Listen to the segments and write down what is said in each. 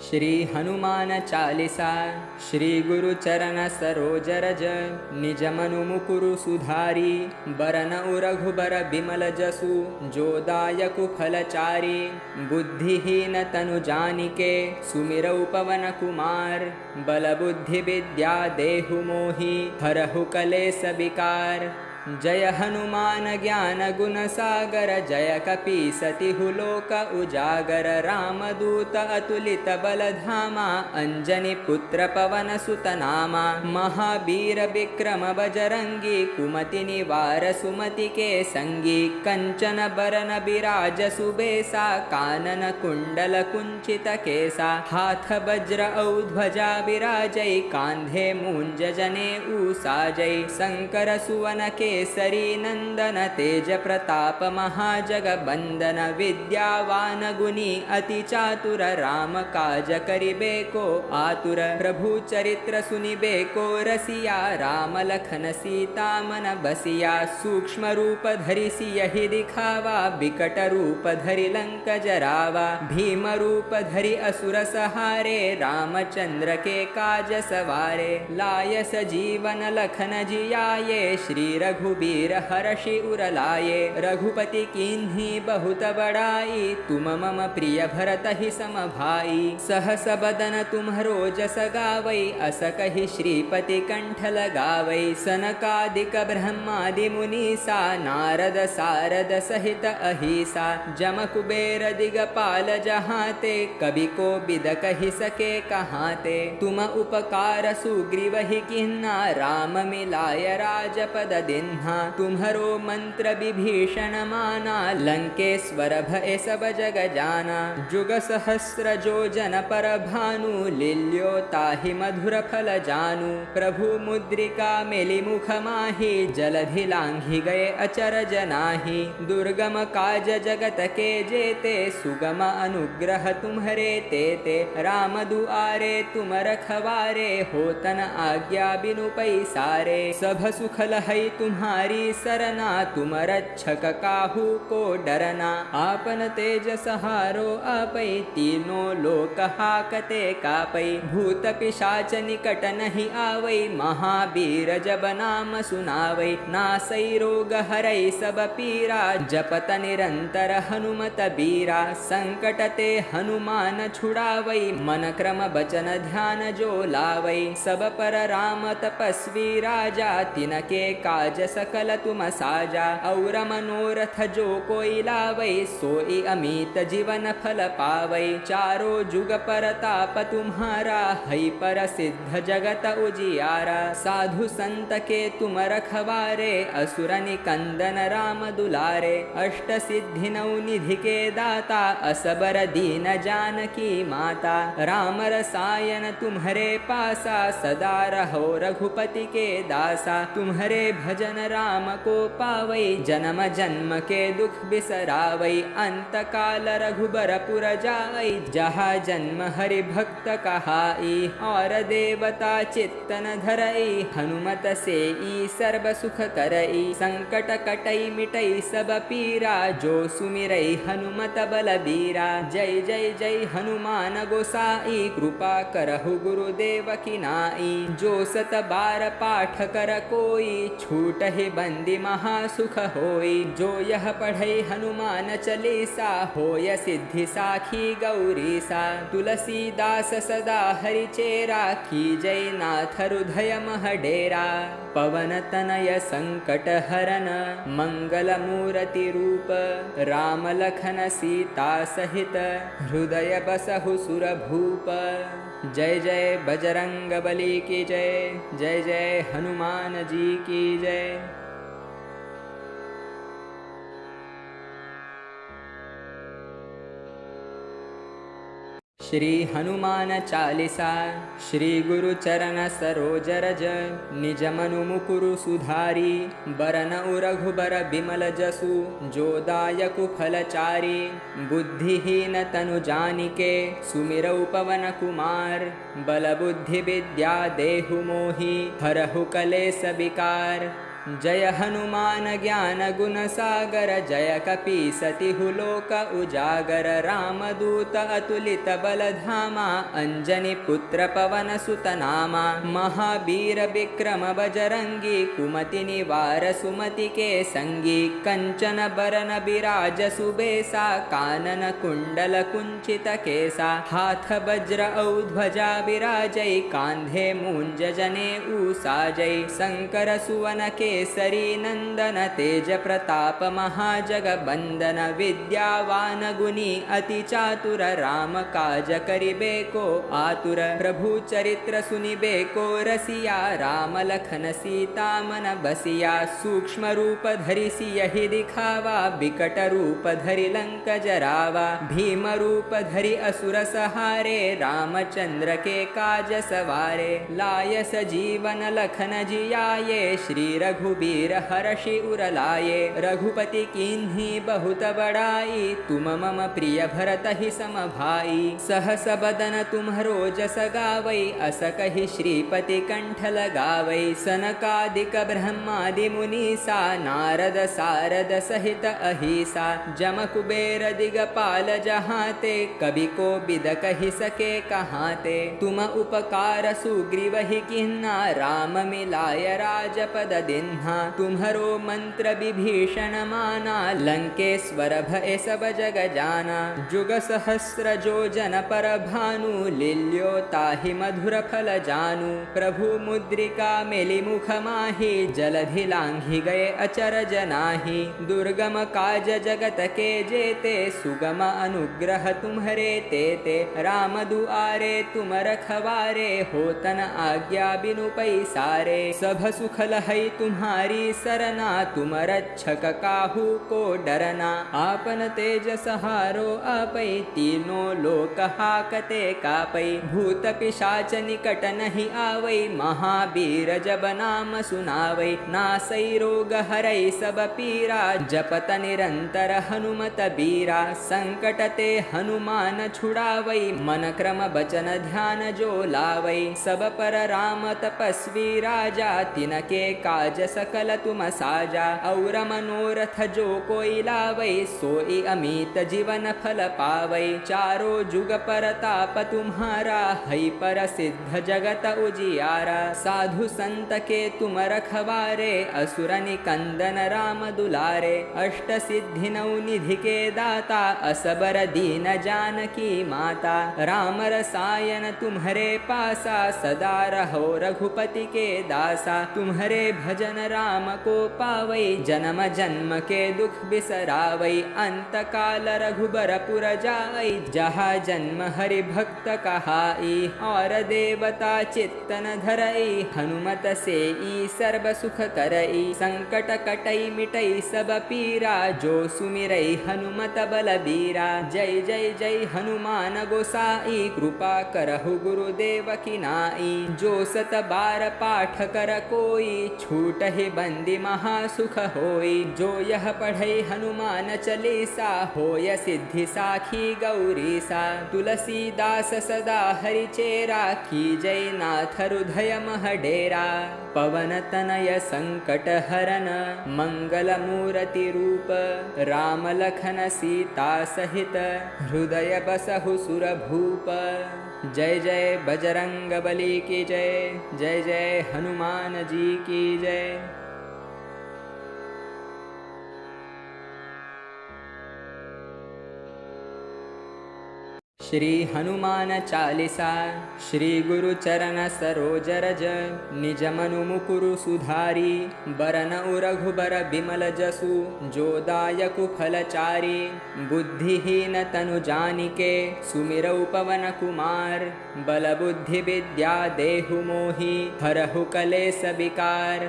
श्री हनुमान चालीसा। श्री गुरु चरण सरोज रज, निज मनु मुकुरु सुधारी। बरन रघुबर बिमल जसु, जो दायकु फलचारी। बुद्धिहीन तनु जानिके, सुमिरौ पवन कुमार। बल बुद्धि विद्या देहु मोहि, हरहु कलेस विकार। जय हनुमान ज्ञान गुण सागर, जय कपीसतिहु लोक उजागर। रामदूत अतुलित बल धामा, अंजनी पुत्र पवन सुत नामा। महावीर विक्रम बजरंगी, कुमति निवार सुमति के संगी। कंचन बरन बिराज सुबेसा, कानन कुंडल कुंचित केसा। हाथ वज्र औ ध्वजा विराजै, कांधे मूंज जनेऊ साजै। शंकर सुवन केसरी नंदन, तेज प्रताप महाजगबंदन। विद्यावान गुणी अति चातुर, राम काज करिबे को आतुर। प्रभु चरित्र सुनिबे को रसिया, राम लखन सीता मन बसिया। सूक्ष्म रूप धरि सियहि दिखावा, बिकट रूप धरि लंक जरावा। भीम रूप धरि असुर सहारे, रामचंद्र के काज सवारे। लाय सजीवन लखन जियाये, श्री रघुबीर हरषि उर लाये। रघुपति कीन्ही बहुत बड़ाई, तुम मम प्रिय भरत ही सम भाई। सहस बदन तुम्हरो जस गावै, अस कहि श्रीपति कंठ लगावै। सनकादिक ब्रह्मादि मुनीसा, नारद सारद सहित अहिसा। जम कुबेर दिगपाल जहाते, कवि को बिद कहि सके कहाते। तुम उपकार सुग्रीव ही किन्ना, राम मिलाय राजपद दिन्हा। तुम्हरो मंत्र विभीषण माना, लंकेश्वर भय सब जग जाना। जुग सहस्र जो जन पर भानु, लील्यो ताहि मधुर फल जानु। प्रभु मुद्रिका मेलि मुख माहि, जलधि लांघि गए अचर जनाहि। दुर्गम काज जगत के जेते, सुगम अनुग्रह तुम्हरे तेते। राम दुआरे तुम रखवारे, होतन आज्ञा बिनु पैसारे। सब सुख लहै तुम्हारी सरना, तुम रक्षक काहू को डरना। आपन तेज सहारो आपै, तीनों लोक हाकते कापै। भूत पिशाच निकट नहीं आवै, महावीर जब नाम सुनावै। नासै रोग हरै सब पीरा, जपत निरंतर हनुमत बीरा। संकट ते हनुमान छुड़ावै, मन क्रम बचन ध्यान जो लावै। सब पर राम तपस्वी राजा, तिनके काज सकल तुम साजा। और मनोरथ जो कोई लावै, सोई अमित जीवन फल पावै। चारों जुग परताप तुम्हारा, है पर सिद्ध जगत उजियारा। साधु संत के तुम रखवारे, असुर निकंदन राम दुलारे। अष्ट सिद्धि नौ निधि के दाता, असबर दीन जानकी माता। राम रसायन तुम्हरे पासा, सदा रहो रघुपति के दासा। तुम्हरे भजन राम को पावै, जन्म जन्म के दुख बिसरावै। अंत काल रघुबर पुर जाई, जहाँ जन्म हरि भक्त कहाई। और देवता चित्तन धरई, हनुमत सेई सर्व सुख करई। संकट कटई मिटई सब पीरा, जो सुमिरई हनुमत बलबीरा। जय जय जय हनुमान गोसाई, कृपा करहु गुरुदेव की नाई। जो सत बार पाठ कर कोई, छूट ही बंदी महासुख होई। जो यह पढ़ई हनुमान चालीसा, होय सिद्धि साखी गौरीसा। तुलसीदास सदा हरि चेरा, की जय नाथ हृदय मह डेरा। पवन तनय संकट हरन, मंगल मूर्ति रूप। राम लखन सीता सहित, हृदय बसहु सुर भूप। जय जय बजरंग बली की जय, जय जय हनुमान जी की जय। श्री हनुमान चालीसा। श्री गुरु चरण सरोज रज, निज मनु मुकुरु सुधारी। बरन रघुबर बिमल जसु, जो दायकु फलचारी। बुद्धिहीन तनु जानिके, सुमिरौ पवन कुमार। बल बुद्धि विद्या देहु मोहि, हरहु कलेस विकार। जय हनुमान ज्ञान गुण सागर जय कपीसति हुलोक उजागर रामदूत अतुलित बल धामा अंजनी पुत्र पवन सुत नामा महावीर विक्रम बजरंगी कुमति निवार सुमति के संगी कंचन बरन बिराज सुबेसा कानन कुंडल कुंचित केसा हाथ वज्र औध्वजा विराजै कांधे मूंज जने ऊसाजै शंकर सुवन केसरी नंदन तेज प्रताप महाजगबंदन विद्यावान गुणी अति चातुर राम काज करिबे को आतुर प्रभु चरित्र सुनिबे को रसिया राम लखन सीता मन बसिया सूक्ष्म रूप धरि सियहि दिखावा बिकट रूप धरि लंक जरावा भीम रूप धरि असुर सहारे रामचंद्र के काज सवारे लाय सजीवन लखन जियाये श्री रघुबीर हर्षि उर लाये रघुपति कीन्ही बहुत बड़ाई तुम मम प्रिय भरत ही सम भाई सहस बदन तुम्हरो जस गावै अस कहि श्रीपति कंठ लगावै सनकादिक ब्रह्मादि मुनीसा नारद सारद सहित अहिसा जम कुबेर दिगपाल जहाते कवि को बिद कहि सके कहाते तुम उपकार सुग्रीव ही किन्ना राम मिलाय राजपद दिन्हा तुम्हरो मंत्र विभीषण माना लंकेश्वर भय सब जग जाना जुग सहस्र जो जन पर भानु लील्यो ताहि मधुर फल जानु प्रभु मुद्रिका मेलि मुख माहि जलधि लांघि गए अचर जनाहि दुर्गम काज जगत के जेते सुगम अनुग्रह तुम्हरे तेते राम दुआरे तुम रखवारे होतन आज्ञा बिनु पैसारे सब सुख लहै तुम्हारी सरना तुम रक्षक काहू को डरना आपन तेज सहारो आपै तीनों लोक हाकते कापै भूत पिशाच निकट नहीं आवै महावीर जब नाम सुनावै नासै रोग हरै सब पीरा जपत निरंतर हनुमत बीरा संकट ते हनुमान छुड़ावै मन क्रम बचन ध्यान जो लावै सब पर राम तपस्वी राजा तिनके काज सकल तुम साजा और मनोरथ जो कोई लावै सोई अमित जीवन फल पावै चारों जुग परताप तुम्हारा है पर सिद्ध जगत उजियारा साधु संत के तुम रखवारे असुर निकंदन राम दुलारे अष्ट सिद्धि नौ निधि के दाता असबर दीन जानकी माता राम रसायन तुम्हारे पासा सदा रहो रघुपति के दासा तुम्हारे भजन राम को पावै जन्म जन्म के दुख बिसरावै अंत काल रघुबर पुर जाई जहाँ जन्म हरि भक्त कहाई और देवता चित्तन धरई हनुमत से ई सर्व सुख करई संकट कटई मिटई सब पीरा जो सुमिरई हनुमत बलबीरा जय जय जय हनुमान गोसाई कृपा करहु गुरुदेव की नाई जो सत बार पाठ कर कोई छूट ही बंदी महासुख होई जो यह पढ़ई हनुमान चालीसा होय सिद्धि साखी गौरीसा तुलसीदास सदा हरि चेरा की जय नाथ हृदय मह डेरा पवन तनय संकट हरन मंगल मूर्ति रूप राम लखन सीता सहित हृदय बसहु सुर भूप जय जय बजरंग बली की जय जय जय हनुमान जी की जय। श्री हनुमान चालीसा श्री गुरु चरण सरोज रज निज मनु मुकुरु सुधारी बरन रघुबर बिमल जसु जो दायकु फलचारी बुद्धिहीन तनु जानिके सुमिरौ पवन कुमार बल बुद्धि विद्या देहु मोहि हरहु कलेस विकार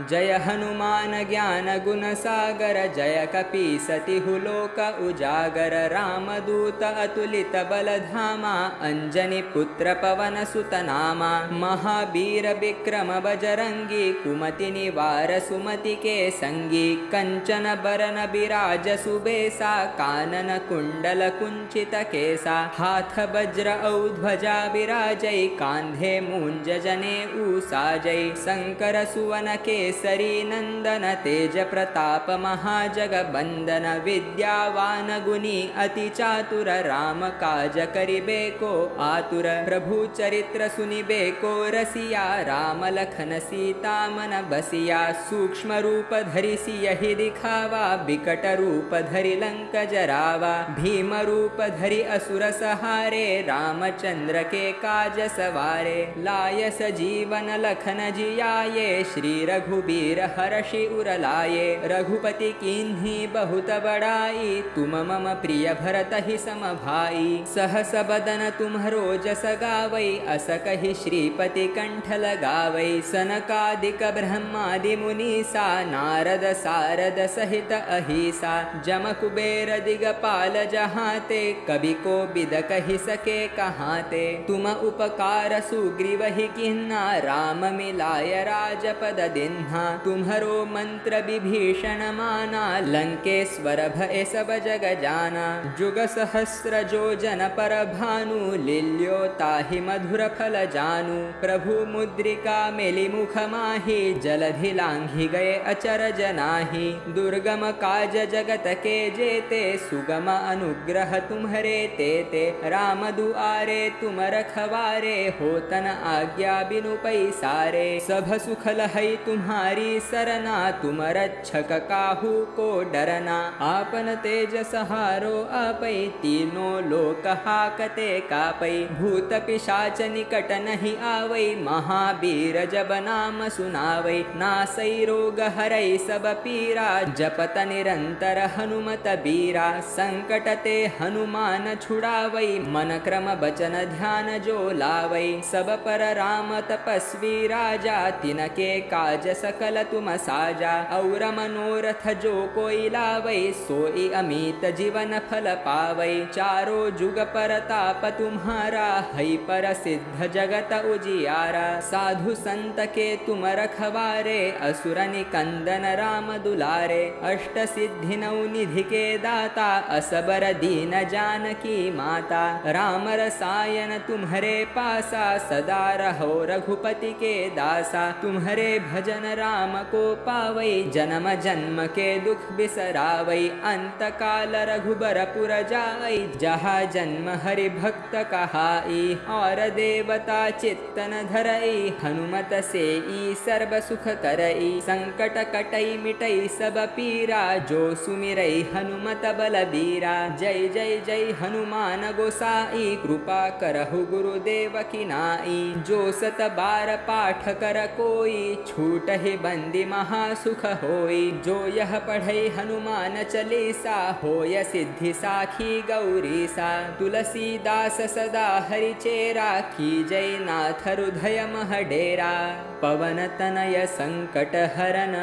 जय हनुमान ज्ञान गुण सागर जय कपीसति हुलोक उजागर रामदूत अतुलित बल धामा अंजनी पुत्र पवन सुत नामा महावीर विक्रम बजरंगी कुमति निवार सुमति के संगी कंचन बरन बिराज सुबेसा कानन कुंडल कुंचित केसा हाथ वज्र औध्वजा विराजै कांधे मूंज जने ऊसाजै शंकर सुवन के केसरी नंदन तेज प्रताप महाजगबंदन विद्यावान गुणी अति चातुर राम काज करिबे को आतुर प्रभु चरित्र सुनिबे को रसिया राम लखन सीता मन बसिया सूक्ष्म रूप धरि सियहि दिखावा बिकट रूप धरि लंक जरावा भीम रूप धरि असुर सहारे रामचंद्र के काज सवारे लाय सजीवन लखन जियाये श्री रघुबीर हर्षि उर लाये रघुपति कीन्ही बहुत बड़ाई तुम मम प्रिय भरत ही सम भाई सहस बदन तुम्हरो जस गावई अस कहि श्रीपति कंठ लगावई सनकादिक ब्रह्मादि मुनीसा नारद सारद सहित अहिसा जम कुबेर दिगपाल जहाते कवि को बिद कहि सके कहाते तुम उपकार सुग्रीव ही किन्ना राम मिलाय राजपद दिन्हा तुम्हरो मंत्र विभीषण माना लंकेश्वर भय सब जग जाना जुग सहस्र जो जन पर भानु लील्यो ताहि मधुर फल जानु प्रभु मुद्रिका मेलि मुख माहि जलधि लांघि गए अचर जनाहि दुर्गम काज जगत के जेते सुगम अनुग्रह तुम्हरे तेते राम दुआरे तुम रखवारे होतन आज्ञा बिनु पैसारे सब सुख लहै तुम्हारी सरना तुम रक्षक काहू को डरना आपन तेज सहारो आपै तीनों लोक हाकते कापै भूत पिशाच निकट नहीं आवै महावीर जब नाम सुनावै नासै रोग हरै सब पीरा जपत निरंतर हनुमत बीरा संकट ते हनुमान छुड़ावै मन क्रम बचन ध्यान जो लावै सब पर राम तपस्वी राजा तिनके काज सकल तुम साजा और मनोरथ जो कोई लावै सोई अमित जीवन फल पावै चारों जुग परताप तुम्हारा है पर सिद्ध जगत उजियारा साधु संत के तुम रखवारे असुर निकंदन राम दुलारे अष्ट सिद्धि नौ निधि के दाता असबर दीन जानकी माता राम रसायन तुम्हारे पासा सदा रहो रघुपति के दासा तुम्हारे भजन राम को पावै जन्म जन्म के दुख बिसरावै अंत काल रघुबर पुर जाई जहाँ जन्म हरि भक्त कहाई और देवता चित्तन धरई हनुमत से ई सर्व सुख करई संकट कटई मिटई सब पीरा जो सुमिरई हनुमत बलबीरा जय जय जय हनुमान गोसाई कृपा करहु गुरुदेव की नाई जो सत बार पाठ कर कोई छूट ही बंदी महासुख होई जो यह पढ़ई हनुमान चालीसा होय सिद्धि साखी गौरीसा तुलसीदास सदा हरिचेरा की जय नाथ हृदय मह डेरा पवन तनय संकट हरन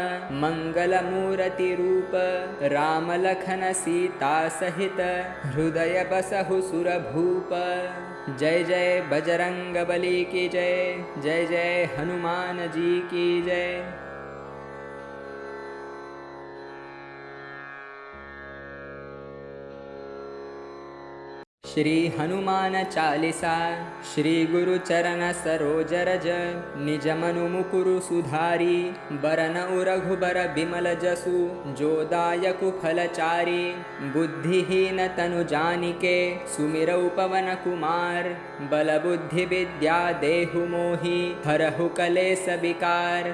मंगल मूर्ति रूप राम लखन सीता सहित हृदय बसहु सुर भूप जय जय बजरंग बली की जय जय जय हनुमान जी की जय। श्री हनुमान चालीसा श्री गुरु चरण सरोज रज निज मनु मुकुरु सुधारी बरन रघुबर बिमल जसु जो दायकु फलचारी बुद्धिहीन तनु जानिके सुमिरौ पवन कुमार बल बुद्धि विद्या देहु मोहि हरहु कलेस विकार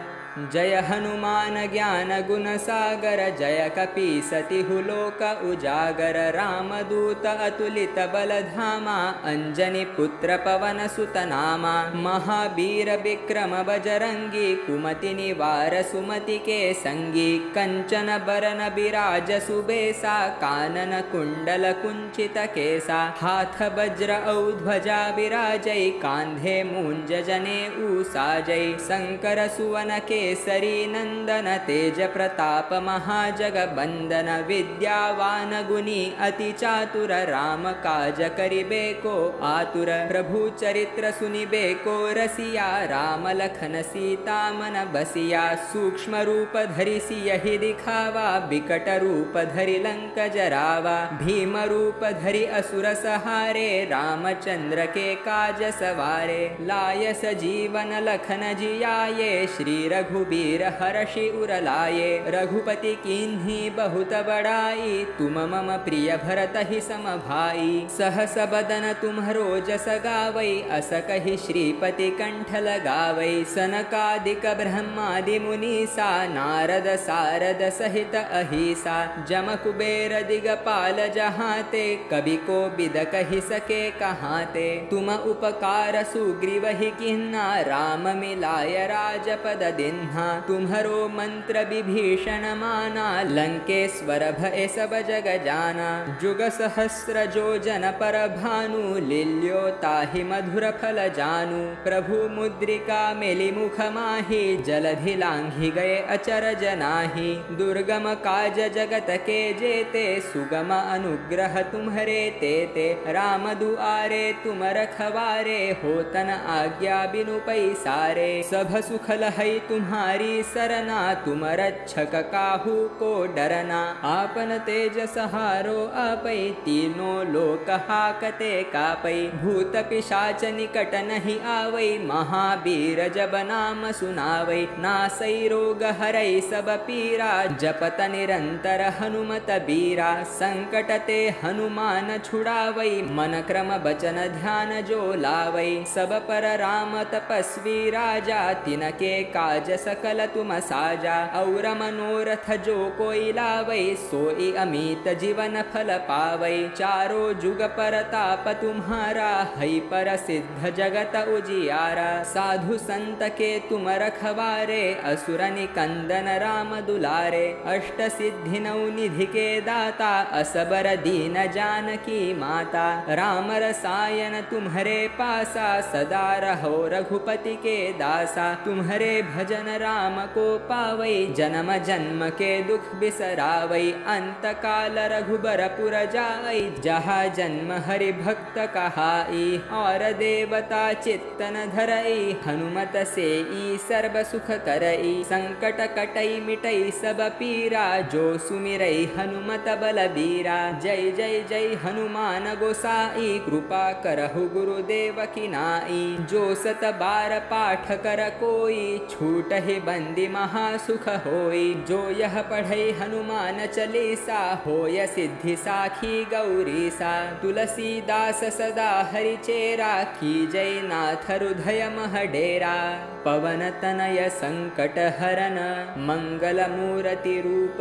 जय हनुमान ज्ञान गुण सागर जय कपीसति हुलोक उजागर रामदूत अतुलित बल धामा अंजनी पुत्र पवन सुत नामा महावीर विक्रम बजरंगी कुमति निवार सुमति के संगी कंचन बरन बिराज सुबेसा कानन कुंडल कुंचित केसा हाथ वज्र औध्वजा विराजै कांधे मूंज जने ऊसाजै शंकर सुवन के केसरी नंदन तेज प्रताप महाजगबंदन विद्यावान गुणी अति चातुर राम काज करिबे को आतुर प्रभु चरित्र सुनिबे को रसिया राम लखन सीता मन बसिया सूक्ष्म रूप धरि सियहि दिखावा बिकट रूप धरि लंक जरावा भीम रूप धरि असुर सहारे रामचंद्र के काज सवारे लाय सजीवन लखन जियाये श्री रघु रघुबीर हर्षि उरलाए। रघुपति कीन्ही बहुत बड़ाई, तुम मम प्रिय भरत ही सम भाई। सहस बदन तुम्हरो जस गावै, अस कहि श्रीपति कंठ लगावै। सनकादिक ब्रह्मादि मुनीसा, नारद सारद सहित अहिसा। जम कुबेर दिगपाल जहाते, कवि को बिद कहि सके कहाते। तुम उपकार सुग्रीव ही किन्ना, राम मिलाय राजपद दिन्हा। तुम्हरो मंत्र विभीषण माना, लंकेश्वर भय सब जग जाना। जुग सहस्र जो जन पर भानु, लील्यो ताहि मधुर फल जानु। प्रभु मुद्रिका मेलि मुख माहि, जलधि लांघि गए अचर जनाहि। दुर्गम काज जगत के जेते, सुगम अनुग्रह तुम्हरे तेते। राम दुआरे तुम रखवारे, होतन आज्ञा बिनु पैसारे। सब सुख लहै तुम्हारी सरना, तुम रक्षक काहू को डरना। आपन तेज सहारो आपै, तीनों लोक हाकते कापै। भूत पिशाच निकट नहीं आवै, महावीर जब नाम सुनावै। नासै रोग हरै सब पीरा, जपत निरंतर हनुमत बीरा। संकट ते हनुमान छुड़ावै, मन क्रम बचन ध्यान जो लावै। सब पर राम तपस्वी राजा, तिनके काज सकल तुम साजा। और मनोरथ जो कोई लावै, सोई अमित जीवन फल पावै। चारों जुग परताप तुम्हारा, है पर सिद्ध जगत उजियारा। साधु संत के तुम रखवारे, असुर निकंदन राम दुलारे। अष्ट सिद्धि नौ निधि के दाता, असबर दीन जानकी माता। राम रसायन तुम्हरे पासा, सदा रहो रघुपति के दासा। तुम्हरे भजन राम को पावै, जन्म जन्म के दुख बिसरावै। अंत काल रघुबर पुर जाई, जहाँ जन्म हरि भक्त कहाई। और देवता चित्तन धरई, हनुमत सेई सर्व सुख करई। संकट कटई मिटई सब पीरा, जो सुमिरई हनुमत बलबीरा। जय जय जय हनुमान गोसाई, कृपा करहु गुरुदेव की नाई। जो सत बार पाठ कर कोई, छूटहि बंदी महासुख होई। जो यह पढ़ई हनुमान चालीसा, होय सिद्धि साखी गौरीसा। तुलसीदास सदा हरिचेरा, की जय नाथ हृदय मह डेरा। पवन तनय संकट हरन, मंगल मूर्ति रूप।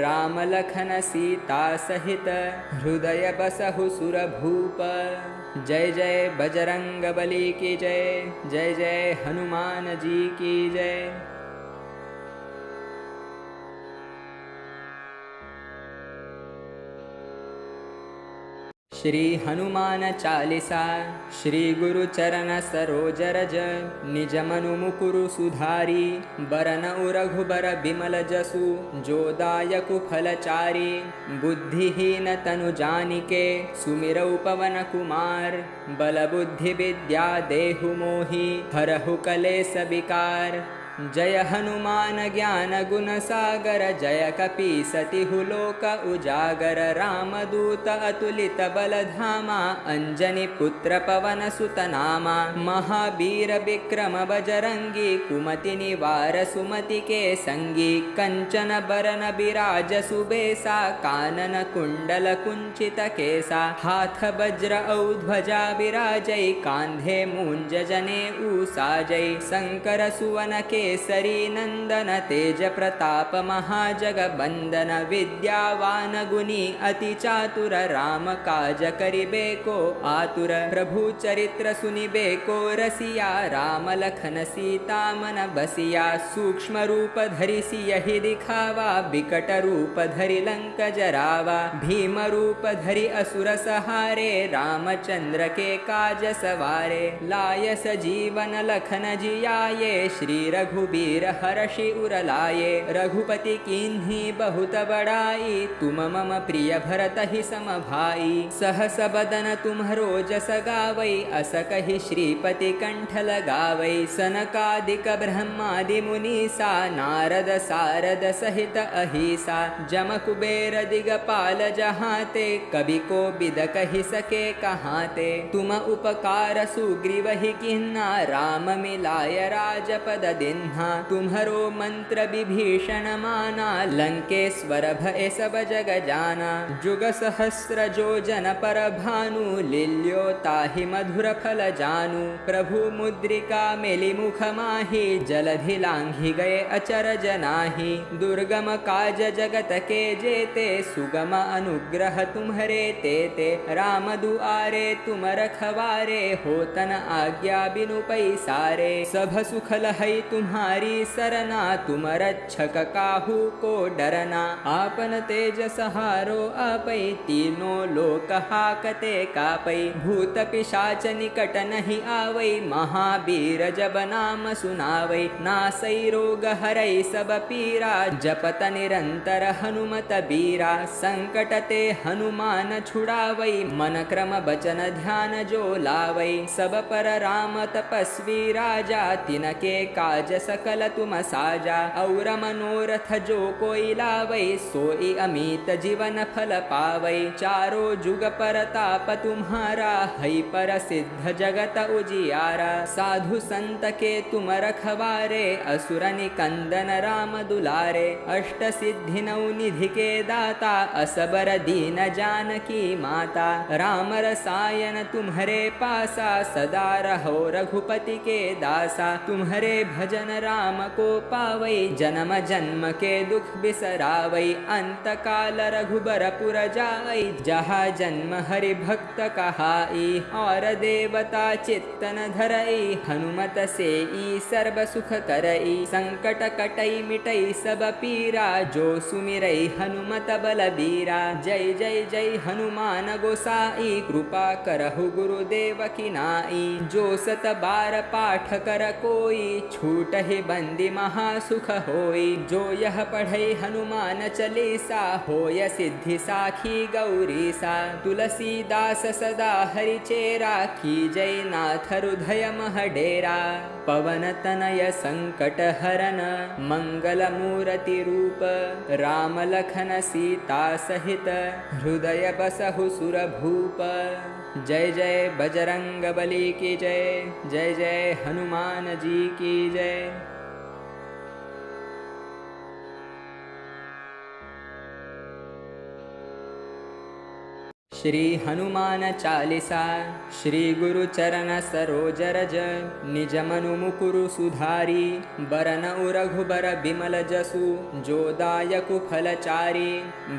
राम लखन सीता सहित, हृदय बसहु सुर भूप। जय जय बजरंग बली की जय, जय जय हनुमान जी की जय। श्री हनुमान चालीसा। श्री गुरु चरण सरोज रज, निज मनु मुकुरु सुधारी। बरन रघुबर बिमल जसु, जो दायकु फलचारी। बुद्धिहीन तनु जानिके, सुमिरौ पवन कुमार। बल बुद्धि विद्या देहु मोहि, हरहु कलेस विकार। जय हनुमान ज्ञान गुण सागर, जय कपीसतिहु लोक उजागर। रामदूत अतुलित बल धामा, अंजनी पुत्र पवन सुत नामा। महावीर विक्रम बजरंगी, कुमति निवार सुमति के संगी। कंचन बरन बिराज सुबेसा, कानन कुंडल कुंचित केसा। हाथ वज्र औ ध्वजा विराजै, कांधे मूंज जने ऊसाजै। शंकर सुवन केसरी नंदन, तेज प्रताप महाजगबंदन। विद्यावान गुणी अति चातुर, राम काज करिबे को आतुर। प्रभु चरित्र सुनिबे को रसिया, राम लखन सीता मन बसिया। सूक्ष्म रूप धरि सियहि दिखावा, बिकट रूप धरि लंक जरावा। भीम रूप धरि असुर सहारे, रामचंद्र के काज सवारे। लाय सजीवन लखन जियाये, श्री रघुबीर हर्षि उरलाए। रघुपति कीन्ही बहुत बड़ाई, तुम मम प्रिय भरत ही सम भाई। सहस बदन तुम्हरो जस गावै, अस कहि श्रीपति कंठ लगावै। सनकादिक ब्रह्मादि मुनीसा, नारद सारद सहित अहिसा। जम कुबेर दिगपाल जहाते, कवि को बिद कहि सके कहाते। तुम उपकार सुग्रीव ही किन्ना, राम मिलाय राजपद दिन। दिन्हा तुम्हरो मंत्र विभीषण माना लंकेश्वर भय सब जग जाना जुग सहस्र जो जन पर भानु लील्यो ताहि मधुर फल जानु प्रभु मुद्रिका मेली मुख माहि जलधि लांघि गए अचर जनाहि दुर्गम काज जगत के जेते सुगम अनुग्रह तुम्हरे तेते राम दुआरे तुम रखवारे होतन आज्ञा बिनु पैसारे सब सुख लहै तुम्हारी सरना तुम रक्षक काहू को डरना आपन तेज सहारो आपै तीनों लोक हाकते कापै भूत पिशाच निकट नहीं आवै महावीर जब नाम सुनावै नासै रोग हरै सब पीरा जपत निरंतर हनुमत बीरा संकट ते हनुमान छुड़ावै मन क्रम बचन ध्यान जो लावै सब पर राम तपस्वी राजा तिनके काज सकल तुम साजा और मनोरथ जो कोई लावै सोई अमित जीवन फल पावै चारों जुग परताप तुम्हारा है पर सिद्ध जगत उजियारा साधु संत के तुम रखवारे असुर निकंदन राम दुलारे अष्ट सिद्धि नौ निधि के दाता असबर दीन जानकी माता राम रसायन तुम्हारे पासा सदा रहो रघुपति के दासा तुम्हारे भजन राम को पावै जन्म जन्म के दुख बिसरावै अंत काल रघुबर पुर जाई जहाँ जन्म हरि भक्त कहाई और देवता चित्तन धरई हनुमत से ई सर्व सुख करई संकट कटई मिटई सब पीरा जो सुमिरई हनुमत बलबीरा जय जय जय हनुमान गोसाई कृपा करहु गुरुदेव की नाई जो सत बार पाठ कर कोई छूट ही बंदी महासुख होई जो यह पढ़ई हनुमान चालीसा होय सिद्धि साखी गौरी सा तुलसीदास सदा हरिचेरा की जय नाथ हृदय मह डेरा पवन तनय संकट हरन मंगल मूर्ति रूप राम लखन सीता सहित हृदय बसहु सुर भूप जय जय बजरंग बली की जय जय जय हनुमान जी की जय। श्री हनुमान चालीसा श्री गुरु चरण सरोज रज निज मनु मुकुरु सुधारी बरन रघुबर बिमल जसु जो दायकु फलचारी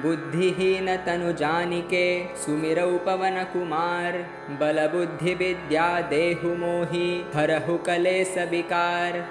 बुद्धिहीन तनु जानिके सुमिरौ पवन कुमार बल बुद्धि विद्या देहु मोहि हरहु कलेस विकार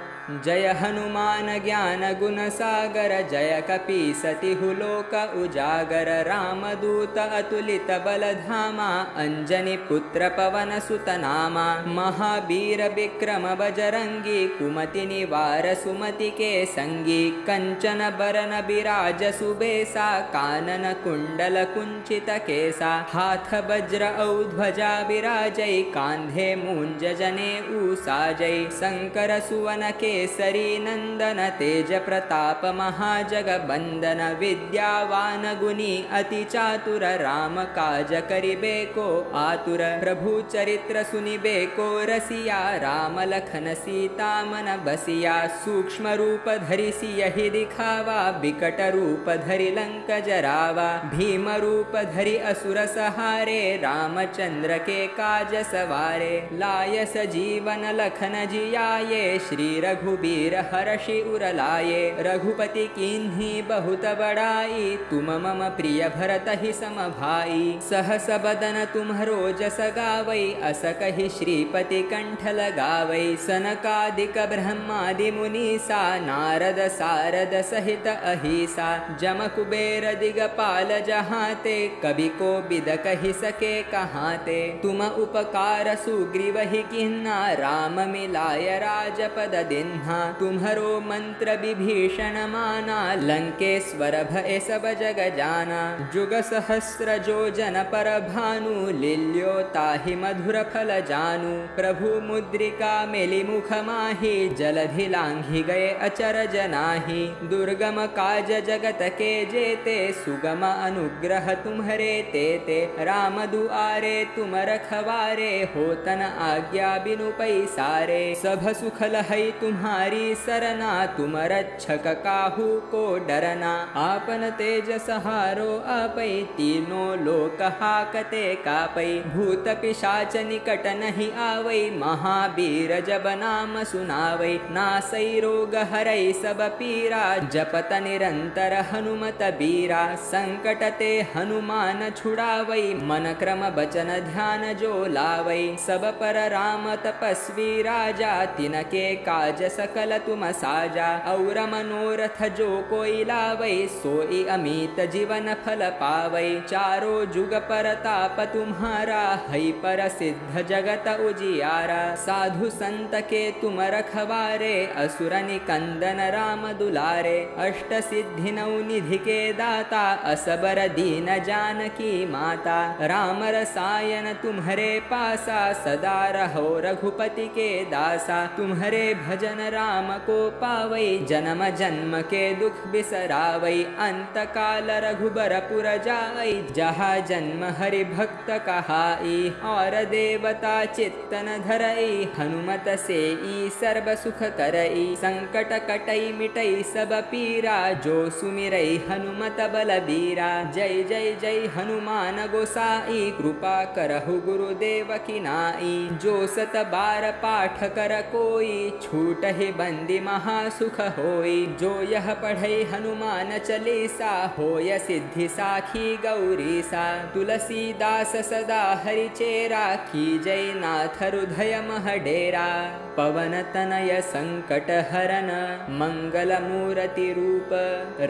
जय हनुमान ज्ञान गुण सागर जय कपीसति हुलोक उजागर रामदूत अतुलित बल धामा अंजनी पुत्र पवन सुत नामा महावीर विक्रम बजरंगी कुमति निवार सुमति के संगी कंचन बरन बिराज सुबेसा कानन कुंडल कुंचित केसा हाथ वज्र औ ध्वजा विराजै कांधे मूंज जने ऊसाजै शंकर सुवन के केसरी नंदन तेज प्रताप महाजगबंदन विद्यावान गुणी अति चातुर राम काज करिबे को आतुर प्रभु चरित्र सुनिबे को रसिया राम लखन सीता मन बसिया सूक्ष्म रूप धरि सियहि दिखावा विकट रूप धरि लंक जरावा भीम रूप धरि असुर सहारे रामचंद्र के काज सवारे लाय सजीवन लखन जियाये श्री रघुबीर हर्षि उर लाये रघुपति कीन्ही बहुत बड़ाई तुम मम प्रिय भरत ही सम भाई सहस बदन तुम्हरो जस गावै अस कहि श्रीपति कंठ लगावै सनकादिक ब्रह्मादि मुनीसा नारद सारद सहित अहिसा जम कुबेर दिगपाल जहाते कवि को बिद कहि सके कहाते तुम उपकार सुग्रीव ही किन्ना राम मिलाय राजपद दिन्हा तुम्हरो मंत्र विभीषण माना लंकेश्वर भय सब जग जाना जुग सहस्र जो जन पर भानु लील्यो ताहि मधुर फल जानु प्रभु मुद्रिका मेली मुख माहि जलधि लांघि गए अचर जनाहि दुर्गम काज जगत के जेते सुगम अनुग्रह तुम्हरे तेते राम दुआरे तुम रखवारे होतन आज्ञा बिनु पैसारे सब सुख लहै तुम्हारे तुम्हारी सरना, तुम रक्षक काहू को डरना। आपन तेज सहारो आपै, तीनों लोक हाकते कापै। भूत पिशाच निकट नहीं आवै, महावीर जब नाम सुनावै। नासै रोग हरै सब पीरा, जपत निरंतर हनुमत बीरा। संकट ते हनुमान छुड़ावै, मन क्रम बचन ध्यान जो लावै। सब पर राम तपस्वी राजा, तिनके काज सकल तुम साजा। और मनोरथ जो कोई लावै, सोई अमित जीवन फल पावै। चारों जुग परताप तुम्हारा, है पर सिद्ध जगत उजियारा। साधु संत के तुम रखवारे, असुर निकंदन राम दुलारे। अष्ट सिद्धि नौ निधि के दाता, असबर दीन जानकी माता। राम रसायन तुम्हारे पासा, सदा रहो रघुपति के दासा। तुम्हारे भजन राम को पावै, जन्म जन्म के दुख बिसरावै। अंत काल रघुबर पुर जाई, जहाँ जन्म हरि भक्त कहाई। और देवता चित्तन धरई, हनुमत से ई सर्व सुख करई। संकट कटई मिटई सब पीरा, जो सुमिरई हनुमत बलबीरा। जय जय जय हनुमान गोसाई, कृपा करहु गुरुदेव की नाई। जो सत बार पाठ कर कोई, छूटहि बंदी महासुख होई। जो यह पढ़ई हनुमान चालीसा, होय सिद्धि साखी गौरीसा। तुलसीदास सदा हरिचेरा, की जय नाथ हृदय मह डेरा। पवन तनय संकट हरन, मंगल मूर्ति रूप।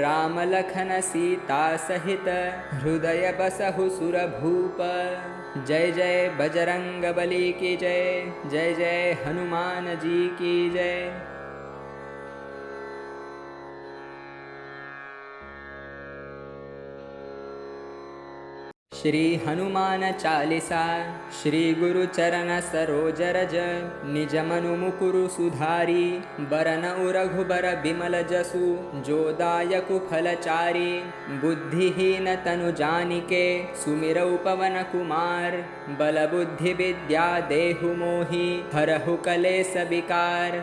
राम लखन सीता सहित, हृदय बसहु सुर भूप। जय जय बजरंग बली की जय, जय जय हनुमान जी की जय। श्री हनुमान चालीसा। श्री गुरु चरण सरोज रज, निज मनु मुकुरु सुधारी। बरन रघुबर बिमल जसु, जो दायकु फलचारी। बुद्धिहीन तनु जानिके, सुमिरौ पवन कुमार। बल बुद्धि विद्या देहु मोहि, हरहु कलेस विकार।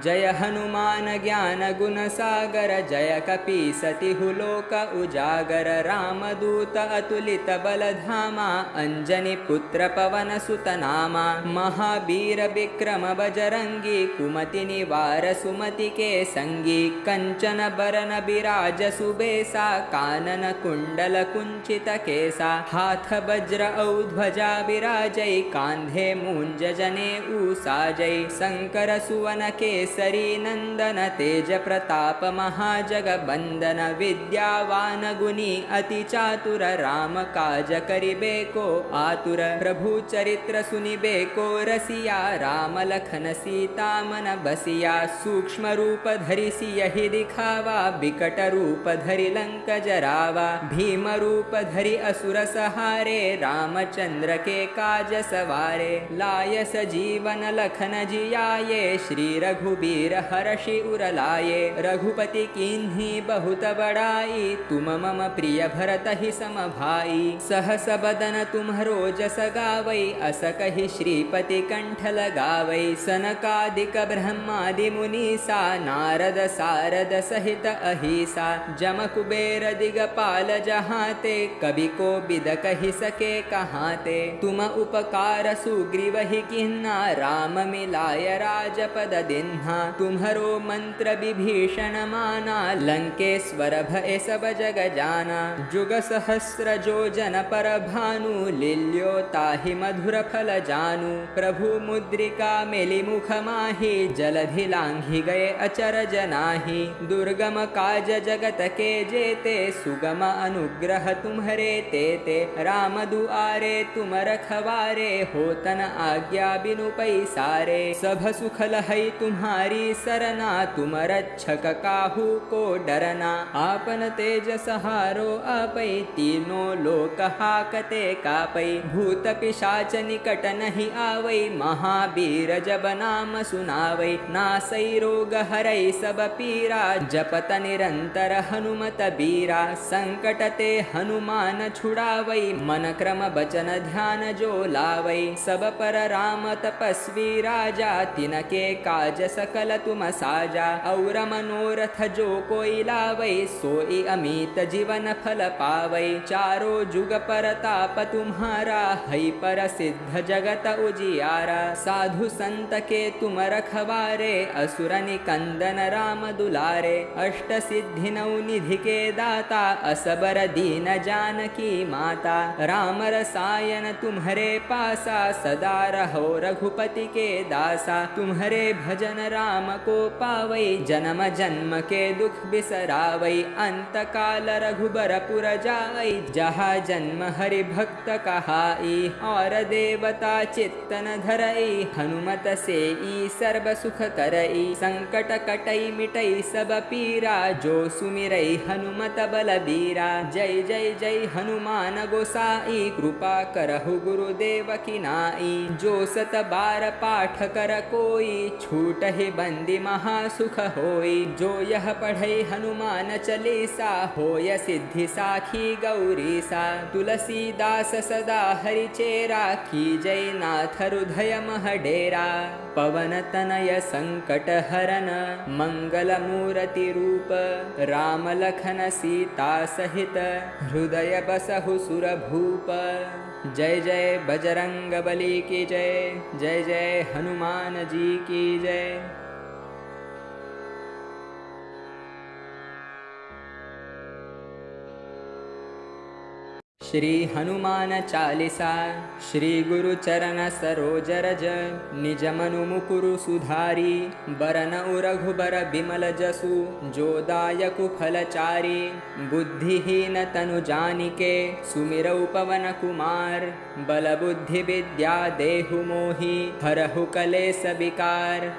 जय हनुमान ज्ञान गुण सागर, जय कपीसतिहु लोक उजागर। रामदूत अतुलित बल धामा, अंजनी पुत्र पवन सुत नामा। महावीर विक्रम बजरंगी, कुमति निवार सुमति के संगी। कंचन बरन बिराज सुबेसा, कानन कुंडल कुंचित केसा। हाथ वज्र औ ध्वजा बिराजै, कांधे मूंज जने ऊसाजै। शंकर सुवन केसरी नंदन, तेज प्रताप महाजगबंदन। विद्यावान गुणी अति चातुर, राम काज करिबे को आतुर। प्रभु चरित्र सुनिबे को रसिया, राम लखन सीता मन बसिया। सूक्ष्म रूप धरि सियहि दिखावा, बिकट रूप धरि लंक जरावा। भीम रूप धरि असुर सहारे, रामचंद्र के काज सवारे। लाय सजीवन लखन जियाये, श्री रघुबीर हर्षि उर लाये। रघुपति कीन्ही बहुत बड़ाई, तुम मम प्रिय भरत ही सम भाई। सहस बदन तुम्हरो जस गावै, अस कहि श्रीपति कंठ लगावै। सनकादिक ब्रह्मादि मुनीसा, नारद सारद सहित अहिसा। जम कुबेर दिगपाल जहाते, कवि को बिद कहि सके कहाते। तुम उपकार सुग्रीव ही किन्ना, राम मिलाय राजपद दिन्हा। तुम्हरो मंत्र विभीषण माना, लंकेश्वर भय सब जग जाना। जुग सहस्र जो जन पर भानु, लील्यो ताहि मधुर फल जानु। प्रभु मुद्रिका मेलि मुख माहि, जलधि लांघि गए अचर जनाहि। दुर्गम काज जगत के जेते, सुगम अनुग्रह तुम्हरे तेते। राम दुआरे तुम रखवारे, होतन आज्ञा बिनु पैसारे। सब सुख लहै तुम्हारी सरना, तुम रक्षक काहू को डरना। आपन तेज सहारो आपै, तीनों लोक हाकते कापै। भूत पिशाच निकट नहीं आवै, महावीर जब नाम सुनावै। नासै रोग हरै सब पीरा, जपत निरंतर हनुमत बीरा। संकट ते हनुमान छुड़ावै, मन क्रम बचन ध्यान जो लावै। सब पर राम तपस्वी राजा, तिनके काज सकल तुम साजा। और मनोरथ जो कोई लावै सोई अमित जीवन फल पावै। चारों जुग परताप तुम्हारा है पर सिद्ध जगत उजियारा। साधु संत के तुम रखवारे असुर निकंदन राम दुलारे। अष्ट सिद्धि नौ निधि के दाता असबर दीन जानकी माता। राम रसायन तुम्हारे पासा सदा रहो रघुपति के दासा। तुम्हारे भजन राम को पावै जन्म जन्म के दुख बिसरावै। अंत काल रघुबर पुर जाई जहाँ जन्म हरि भक्त कहाई। और देवता चित्तन धरई हनुमत से ई सर्व सुख करई। संकट कटई मिटई सब पीरा जो सुमिरई हनुमत बलबीरा। जय जय जय हनुमान गोसाई कृपा करहु गुरुदेव की नाई। जो सत बार पाठ कर कोई छूटहि बंदी महासुख होई। जो यह पढ़ई हनुमान चालीसा होय सिद्धि साखी गौरीसा। तुलसीदास सदा हरिचेरा की जय नाथ हृदय मह डेरा। पवन तनय संकट हरन मंगल मूर्ति रूप। राम लखन सीता सहित हृदय बसहु सुर भूप। जय जय बजरंग बली की जय। जय जय हनुमान जी की जय। श्री हनुमान चालीसा। श्री गुरु चरण सरोज रज निज मनु मुकुरु सुधारी। बरन रघुबर बिमल जसु जो दायकु फलचारी। बुद्धिहीन तनु जानिके सुमिरौ पवन कुमार। बल बुद्धि विद्या देहु मोहि हरहु कलेस विकार।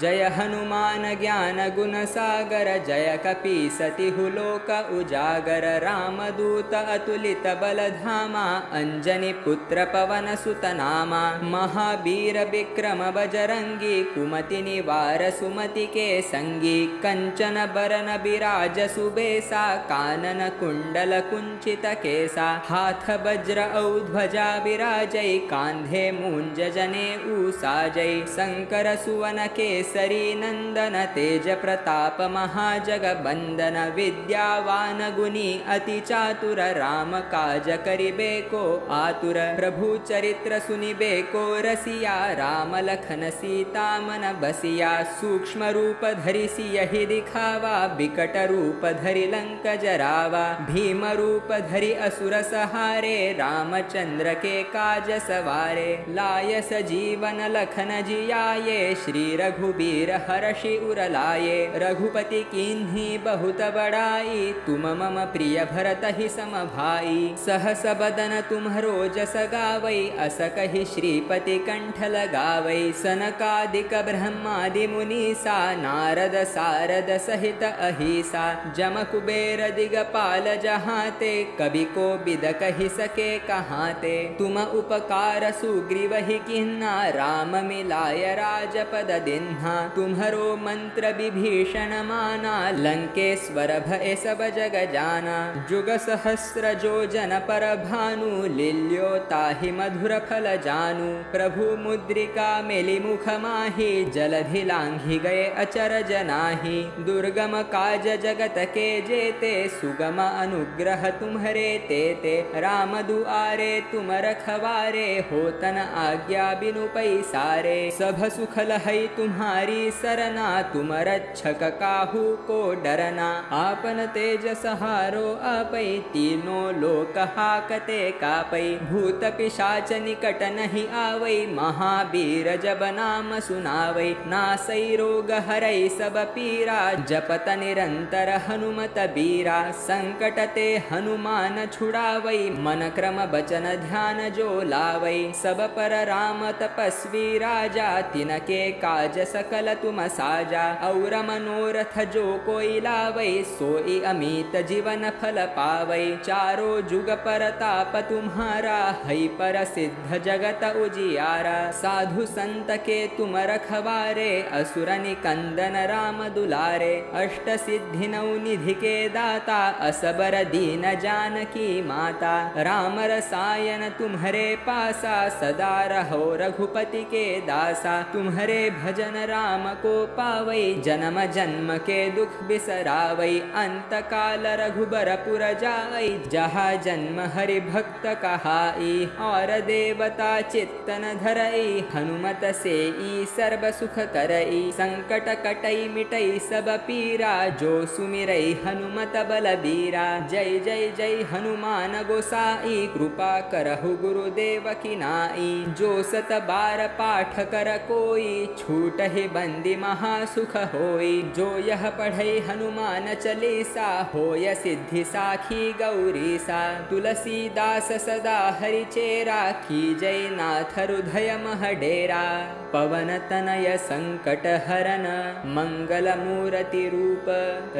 जय हनुमान ज्ञान गुण सागर जय कपीसति लोक उजागर। रामदूत अतुलित बल धामा अंजनी पुत्र पवन सुत नामा। महावीर विक्रम बजरंगी कुमति निवार सुमति के संगी। कंचन बरन बिराज सुबेसा कानन कुंडल कुंचित केसा। हाथ वज्र औ ध्वजा विराजै कांधे मूंज जने ऊसाजै। शंकर सुवन के केसरी नंदन तेज प्रताप महाजगबंदन। विद्यावान गुणी अति चातुर राम काज करिबे को आतुर। प्रभु चरित्र सुनिबे को रसिया राम लखन सीता मन बसिया। सूक्ष्म रूप धरि सियहि दिखावा बिकट रूप धरि लंक जरावा। भीम रूप धरि असुर सहारे रामचंद्र के काज सवारे। लाय सजीवन लखन जियाये श्री रघुबीर हर्षि उर लाये। रघुपति कीन्ही बहुत बड़ाई तुम मम प्रिय भरत ही सम भाई। सहस बदन तुम्हरो जस गावै अस कहि श्रीपति कंठ लगावै। सनकादिक ब्रह्मादि मुनीसा नारद सारद सहित अहिसा। जम कुबेर दिगपाल जहाते कवि को बिद कहि सके कहाते। तुम उपकार सुग्रीव ही किन्ना राम मिलाय राजपद दिन्हा। तुम्हरो मंत्र विभीषण माना लंकेश्वर भय सब जग जाना। जुग सहस्र जो जन पर भानु लील्यो ताहि मधुर फल जानु। प्रभु मुद्रिका मेलि मुख माहि जलधि लांघि गए अचर जनाहि। दुर्गम काज जगत के जेते सुगम अनुग्रह तुम्हरे तेते। राम दुआरे तुम रखवारे होतन आज्ञा बिनु पैसारे। सब सुख लहै तुम्हारी सरना तुम रक्षक काहू को डरना। आपन तेज सहारो आपै तीनों लोक हाकते कापै। भूत पिशाच निकट नहीं आवै महावीर जब नाम सुनावै। नासै रोग हरै सब पीरा जपत निरंतर हनुमत बीरा। संकट ते हनुमान छुड़ावै मन क्रम बचन ध्यान जो लावै। सब पर राम तपस्वी राजा तिनके काज सकल तुम साजा। और मनोरथ जो कोई लावै सोई अमित जीवन फल पावै। चारों जुग परताप तुम्हारा है पर सिद्ध जगत उजियारा। साधु संत के तुम रखवारे असुर निकंदन राम दुलारे। अष्ट सिद्धि नौ निधि के दाता असबर दीन जानकी माता। राम रसायन तुम्हारे पासा सदा रहो रघुपति के दासा। तुम्हारे भजन भजन राम को पावई, जन्म जन्म के दुख बिसरावई, अंत काल रघुबर पुर जाई, जहाँ जन्म हरि भक्त कहाई, और देवता चित्तन धरई, हनुमत से ई सर्व सुख करई, संकट कटई मिटई सब पीरा, जो सुमिरई हनुमत बलबीरा। जय जय जय हनुमान गोसाई, कृपा करहु गुरुदेव की नाई, जो सत बार पाठ कर कोई, छूट ही बंदी महासुख होई, जो यह पढ़ई हनुमान चालीसा, होय सिद्धि साखी गौरीसा। तुलसीदास सदा हरि चेरा, की जय नाथ हृदय मह डेरा, पवन तनय संकट हरन, मंगल मूर्ति रूप,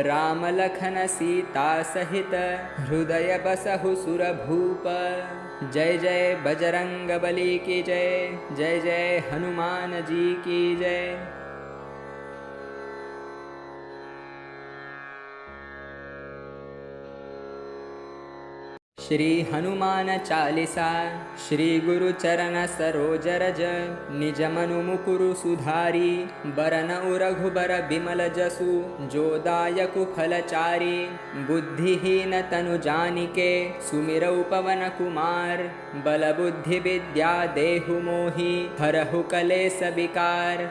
राम लखन सीता सहित, हृदय बसहु सुर भूप। जय जय बजरंग बली की जय, जय जय हनुमान जी की जय। श्री हनुमान चालीसा। श्री गुरु चरण सरोज रज, निज मनु मुकुरु सुधारी, बरन रघुबर बिमल जसु, जो दायकु फलचारी। बुद्धिहीन तनु जानिके, सुमिरौ पवन कुमार, बल बुद्धि विद्या देहु मोहि, हरहु कलेस विकार।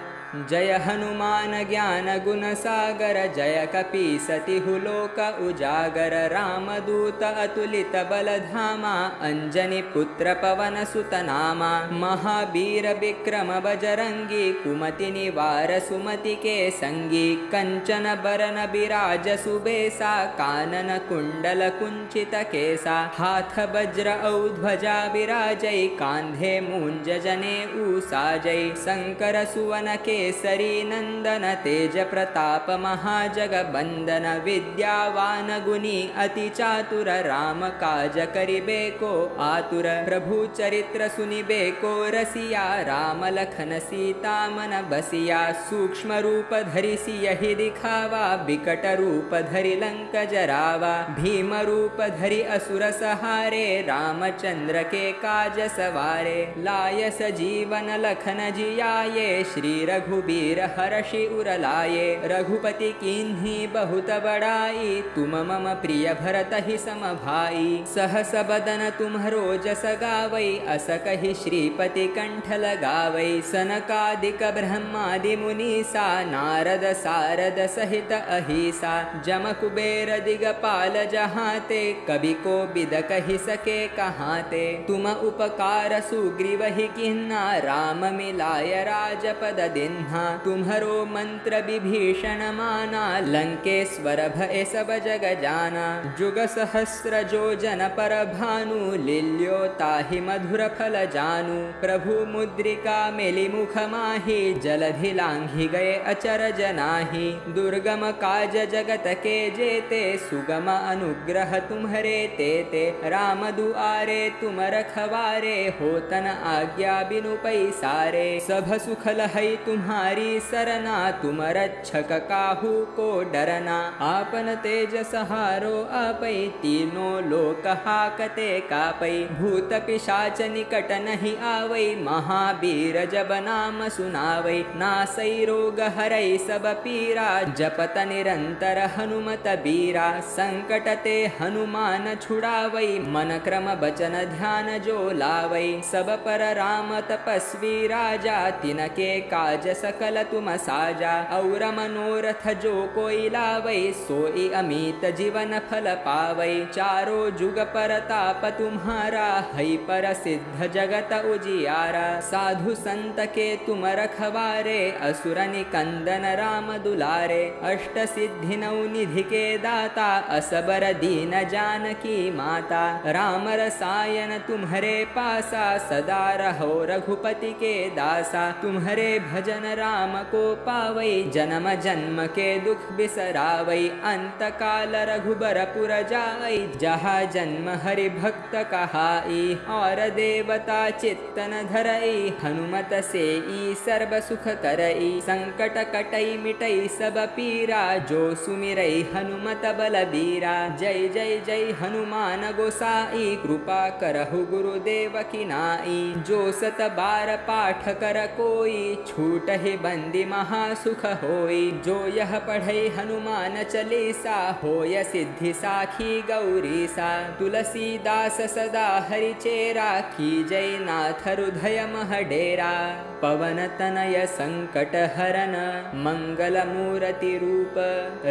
जय हनुमान ज्ञान गुण सागर, जय कपीसतिहु लोक उजागर, रामदूत अतुलित बल धामा, अंजनी पुत्र पवन सुत नामा। महावीर विक्रम बजरंगी, कुमति निवार सुमति के संगी, कंचन बरन बिराज सुबेसा, कानन कुंडल कुंचित केसा। हाथ वज्र औ ध्वजा विराजै, कांधे मूंज जने ऊसाजै, शंकर सुवन के केसरी नंदन, तेज प्रताप महाजगबंदन, विद्यावान गुणी अति चातुर, राम काज करिबे को आतुर। प्रभु चरित्र सुनिबे को रसिया, राम लखन सीता मन बसिया। सूक्ष्म रूप धरि सियहि दिखावा, बिकट रूप धरि लंक जरावा। भीम रूप धरि असुर सहारे, रामचंद्र के काज सवारे। लाय सजीवन लखन जियाये, श्री रघुबीर हरषि उर लाये। रघुपति कीन्ही बहुत बड़ाई, तुम मम प्रिय भरत ही सम भाई। सहस बदन तुम्हरो जस गावई, अस कहि श्रीपति कंठ लगावई। सनकादिक ब्रह्मादि मुनीसा, नारद सारद सहित अहिसा। जम कुबेर दिगपाल जहाते, कवि को बिद कहि सके कहाते। तुम उपकार सुग्रीव ही किन्ना, राम मिलाय राजपद दिन्हा। तुम्हरो मंत्र विभीषण माना, लंकेश्वर भय सब जग जाना। जुग सहस्र जो जन पर भानु, लील्यो ताहि मधुर फल जानु। प्रभु मुद्रिका मेलि मुख माहि, जलधि लांघि गए अचर जनाहि। दुर्गम काज जगत के जेते, सुगम अनुग्रह तुम्हरे तेते। राम दुआरे तुम रखवारे, होतन आज्ञा बिनु पैसारे। सब सुख लहै तुम्हारी सरना, तुम रक्षक काहू को डरना। आपन तेज सहारो आपै, तीनों लोक हाकते कापै। भूत पिशाच निकट नहीं आवै, महावीर जब नाम सुनावै। नासै रोग हरै सब पीरा, जपत निरंतर हनुमत बीरा। संकट ते हनुमान छुड़ावै, मन क्रम बचन ध्यान जो लावै। सब पर राम तपस्वी राजा, तिनके काज सकल तुम साजा। और मनोरथ जो कोई लावै, सोई अमित जीवन फल पावै। चारों जुग परताप तुम्हारा, है पर सिद्ध जगत उजियारा। साधु संत के तुम रखवारे, असुर निकंदन राम दुलारे। अष्ट सिद्धि नौ निधि के दाता, असबर दीन जानकी माता। राम रसायन तुम्हरे पासा, सदा रहो रघुपति के दासा। तुम्हरे भजन राम को पावै, जन्म जन्म के दुख बिसरावै। अंत काल रघुबर पुर जाई, जहाँ जन्म हरि भक्त कहाई। और देवता चित्तन धरई, हनुमत से ई सर्व सुख करई। संकट कटई मिटई सब पीरा, जो सुमिरई हनुमत बलबीरा। जय जय जय हनुमान गोसाई, कृपा करहु गुरुदेव की नाई। जो सत बार पाठ कर कोई, छूट ही बंदी महासुख होई। जो यह पढ़ई हनुमान चालीसा, होय सिद्धि साखी गौरीसा। तुलसीदास सदा हरि चेरा, की जय नाथ हृदय मह डेरा। पवन तनय संकट हरन, मंगल मूर्ति रूप।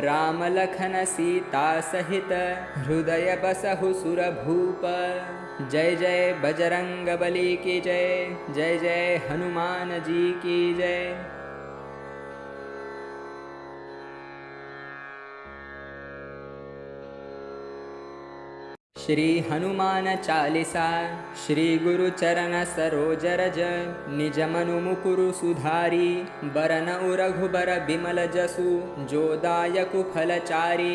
राम लखन सीता सहित, हृदय बसहु सुर भूप। जय जय बजरंग बली की जय, जय जय हनुमान जी की जय। श्री हनुमान चालीसा। श्री गुरु चरण सरोज रज, निज मनु मुकुरु सुधारी। बरन रघुबर बिमल जसु, जो दायकु फलचारी।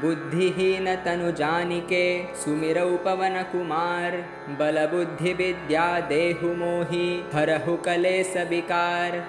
बुद्धिहीन तनु जानिके, सुमिरौ पवन कुमार। बल बुद्धि विद्या देहु मोहि, हरहु कलेस विकार।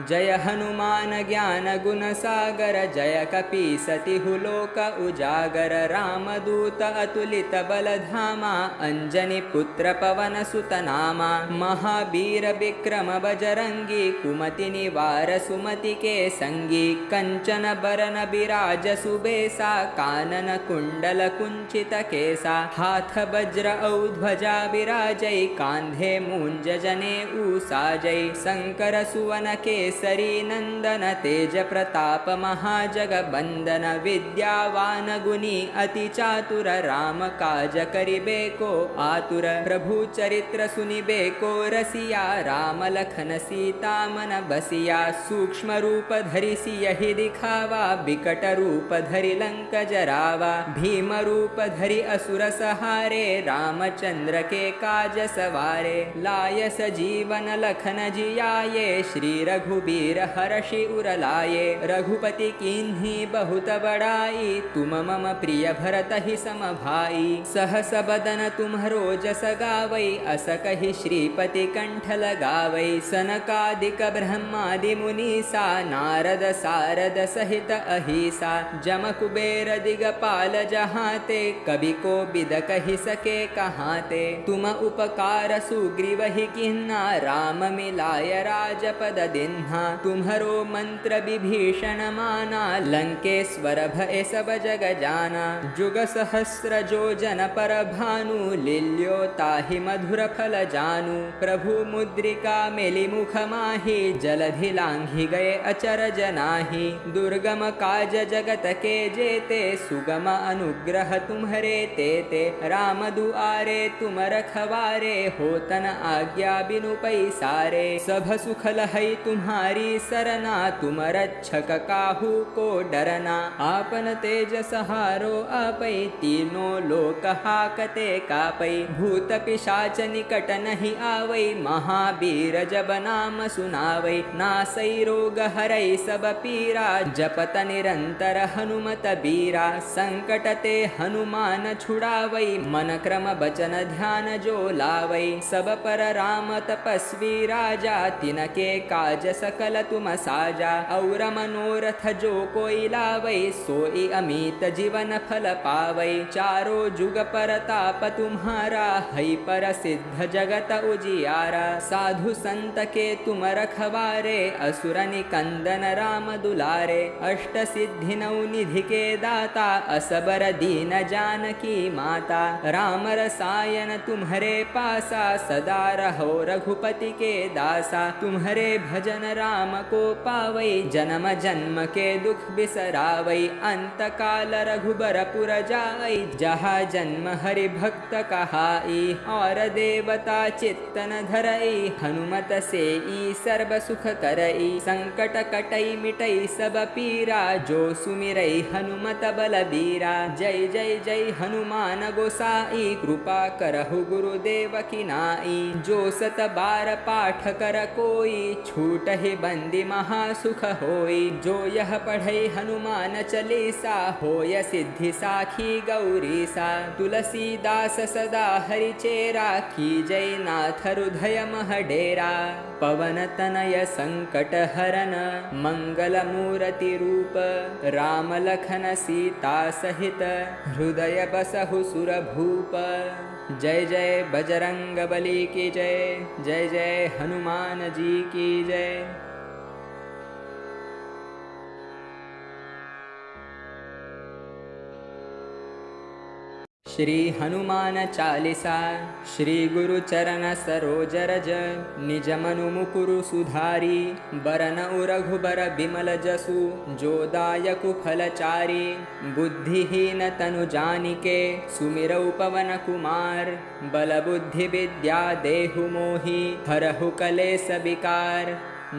जय हनुमान ज्ञान गुण सागर, जय कपीसतिहु लोक उजागर। रामदूत अतुलित बल धामा, अंजनी पुत्र पवन सुत नामा। महावीर विक्रम बजरंगी, कुमति निवार सुमति के संगी। कंचन बरन बिराज सुबेसा, कानन कुंडल कुंचित केसा। हाथ वज्र औ ध्वजा विराजै, कांधे मूंज जनेऊ साजै। शंकर सुवन केसरी नंदन, तेज प्रताप महाजगबंदन। विद्यावान गुणी अति चातुर, राम काज करिबे को आतुर। प्रभु चरित्र सुनिबे को रसिया, राम लखन सीता मन बसिया। सूक्ष्म रूप धरि सियहि दिखावा, बिकट रूप धरि लंक जरावा। भीम रूप धरि असुर सहारे, रामचंद्र के काज सवारे। लाय सजीवन लखन जियाये, श्री रघुबीर हरषि उर लाये। रघुपति कीन्ही बहुत बड़ाई, तुम मम प्रिय भरत ही सम भाई। सहस बदन तुम्हरो जस गावै, अस कहि श्रीपति कंठ लगावै। सनकादिक ब्रह्मादि मुनीसा, नारद सारद सहित अहिसा। जम कुबेर दिगपाल जहाते, कवि को बिद कहि सके कहाते। तुम उपकार सुग्रीव ही किन्ना, राम मिलाय राजपद दिन्हा। तुम्हरो मंत्र विभीषण माना, लंकेश्वर भय सब जग जाना। जुग सहस्र जो जन पर भानु, लील्यो ताहि मधुर फल जानु। प्रभु मुद्रिका मेलि मुख माहि, जलधि लांघि गए अचरज नाही। दुर्गम काज जगत के जेते, सुगम अनुग्रह तुम्हरे तेते। राम दुआरे तुम रखवारे, होतन आज्ञा बिनु पैसारे। सब सुख लहै तुम्हारी सरना, तुम रक्षक काहू को डरना। आपन तेज सहारो आपै, तीनों लोक हाकते कापै। भूत पिशाच निकट नहीं आवै, महावीर जब नाम सुनावै। नासै रोग हरै सब पीरा, जपत निरंतर हनुमत बीरा। संकट ते हनुमान छुड़ावै, मन क्रम बचन ध्यान जो लावै। सब पर राम तपस्वी राजा, तिनके काज सकल तुम साजा। और मनोरथ जो कोई लावै, सोई अमित जीवन फल पावै। चारों जुग परताप तुम्हारा, है पर सिद्ध जगत उजियारा। साधु संत के तुम रखवारे, असुर निकंदन राम दुलारे। अष्ट सिद्धि नौ निधि के दाता, असबर दीन जानकी माता। राम रसायन तुम्हरे पासा, सदा रहो रघुपति के दासा। तुम्हरे भजन राम को पावै, जन्म जन्म के दुख बिसरावै। अंत काल रघुबर पुर जाई, जहाँ जन्म हरि भक्त कहाई। और देवता चित्तन धरई, हनुमत सेई सर्व सुख करई। संकट कटई मिटई सब पीरा, जो सुमिरई हनुमत बलबीरा। जय जय जय हनुमान गोसाई, कृपा करहु गुरुदेव की नाई। जो सत बार पाठ कर कोई, छूट ही बंदी महासुख होई। जो यह पढ़ई हनुमान चालीसा, होय सिद्धि साखी गौरीसा। तुलसीदास सदा हरि चेरा, की जय नाथ हृदय मह डेरा। पवन तनय संकट हरन, मंगल मूर्ति रूप। राम लखन सीता सहित, हृदय बसहु सुर भूप। जय जय बजरंग बली की जय, जय जय हनुमान जी की जय। श्री हनुमान चालीसा। श्री गुरु चरण सरोज रज, निज मनु मुकुरु सुधारी। बरनउ रघुबर बिमल जसु, जो दायकु फलचारी। बुद्धिहीन तनु जानिके, सुमिरौ पवन कुमार। बल बुद्धि विद्या देहु मोहि, हरहु कलेस विकार।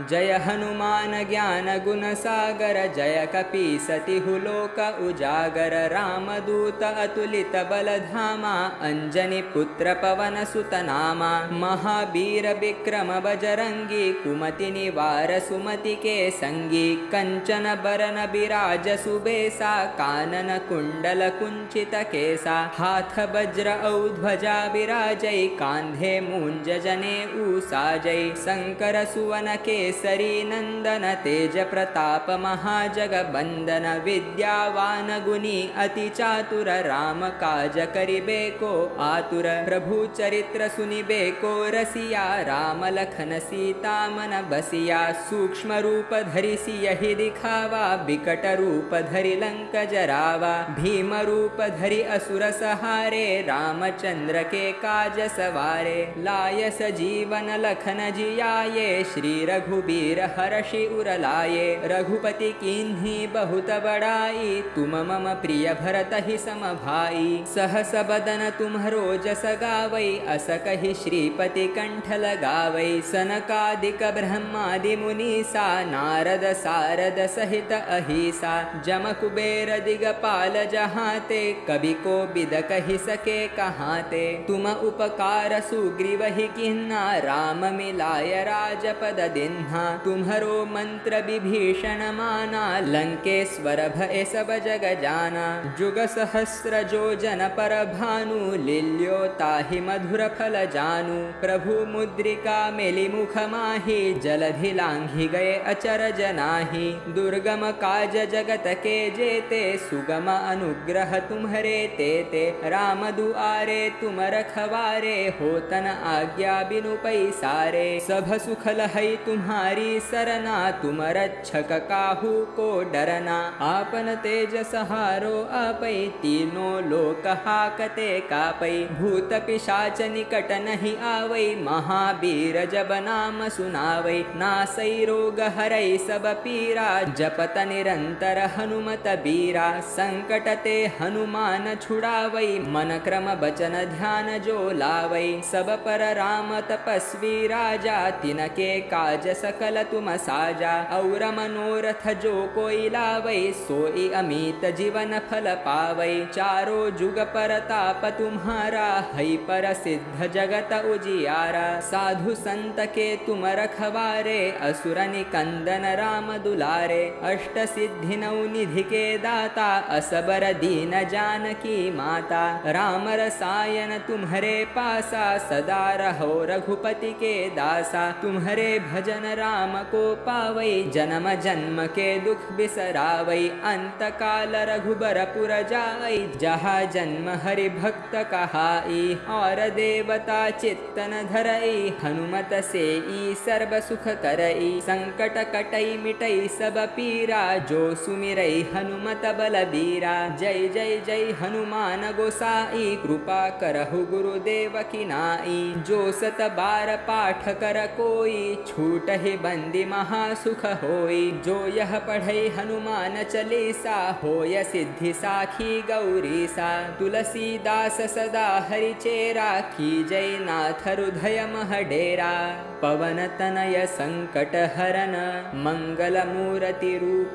जय हनुमान ज्ञान गुण सागर, जय कपीसतिहु लोक उजागर। रामदूत अतुलित बल धामा, अंजनी पुत्र पवन सुत नामा। महावीर विक्रम बजरंगी, कुमति निवार सुमति के संगी। कंचन बरन बिराज सुबेसा, कानन कुंडल कुंचित केसा। हाथ वज्र औ ध्वजा विराजै, कांधे मूंज जनेऊ साजै। शंकर सुवन केसरी नंदन, तेज प्रताप महाजगबंदन। विद्यावान गुणी अति चातुर, राम काज करिबे को आतुर। प्रभु चरित्र सुनिबे को रसिया, राम लखन सीता मन बसिया। सूक्ष्म रूप धरि सियहि दिखावा, बिकट रूप धरि लंक जरावा। भीम रूप धरि असुर सहारे, रामचंद्र के काज सवारे। लाय सजीवन लखन जियाये, श्री रघुबीर हरषि उर लाये। रघुपति कीन्ही बहुत बड़ाई, तुम मम प्रिय भरत ही सम भाई। सहस बदन तुम्हरो जस गावै, अस कहि श्रीपति कंठ लगावै। सनकादिक ब्रह्मादि मुनीसा, नारद सारद सहित अहिसा। जम कुबेर दिगपाल जहाते, कवि को बिद कहि सके कहाते। तुम उपकार सुग्रीव ही किन्ना, राम मिलाय राजपद दिन्हा। तुम्हरो मंत्र विभीषण माना, लंकेश्वर भय सब जग जाना। जुग सहस्र जो जन पर भानु, लील्यो ताहि मधुर फल जानु। प्रभु मुद्रिका मेलि मुख माहि, जलधि लांघि गए अचरज नाही। दुर्गम काज जगत के जेते, सुगम अनुग्रह तुम्हरे तेते। राम दुआरे तुम रखवारे, होतन आज्ञा बिनु पैसारे। सब सुख लहै तुम्हारी सरना, तुम रक्षक काहू को डरना। आपन तेज सहारो आपै, तीनों लोक हाकते कापै। भूत पिशाच निकट नहीं आवै, महावीर जब नाम सुनावै। नासै रोग हरै सब पीरा, जपत निरंतर हनुमत बीरा। संकट ते हनुमान छुड़ावै, मन क्रम बचन ध्यान जो लावै। सब पर राम तपस्वी राजा, तिनके काज सकल तुम साजा। और मनोरथ जो कोई लावै, सोई अमित जीवन फल पावै। चारों जुग परताप तुम्हारा, है पर सिद्ध जगत उजियारा। साधु संत के तुम रखवारे, असुर निकंदन राम दुलारे। अष्ट सिद्धि नौ निधि के दाता, असबर दीन जानकी माता। राम रसायन तुम्हरे पासा, सदा रहो रघुपति के दासा। तुम्हरे भजन राम को पावै, जन्म जन्म के दुख बिसरावै। अंत काल रघुबर पुर जाई, जहाँ जन्म हरि भक्त कहाई। और देवता चित्तन धरई, हनुमत सेई सर्व सुख करई। संकट कटई मिटई सब पीरा, जो सुमिरई हनुमत बलबीरा। जय जय जय हनुमान गोसाई, कृपा करहु गुरुदेव की नाई। जो सत बार पाठ कर कोई, छूट ही बंदी महासुख होई। जो यह पढ़ई हनुमान चालीसा, होय सिद्धि साखी गौरीसा। तुलसीदास सदा हरिचेरा, की जय नाथ हृदय मह डेरा। पवन तनय संकट हरन, मंगल मूर्ति रूप।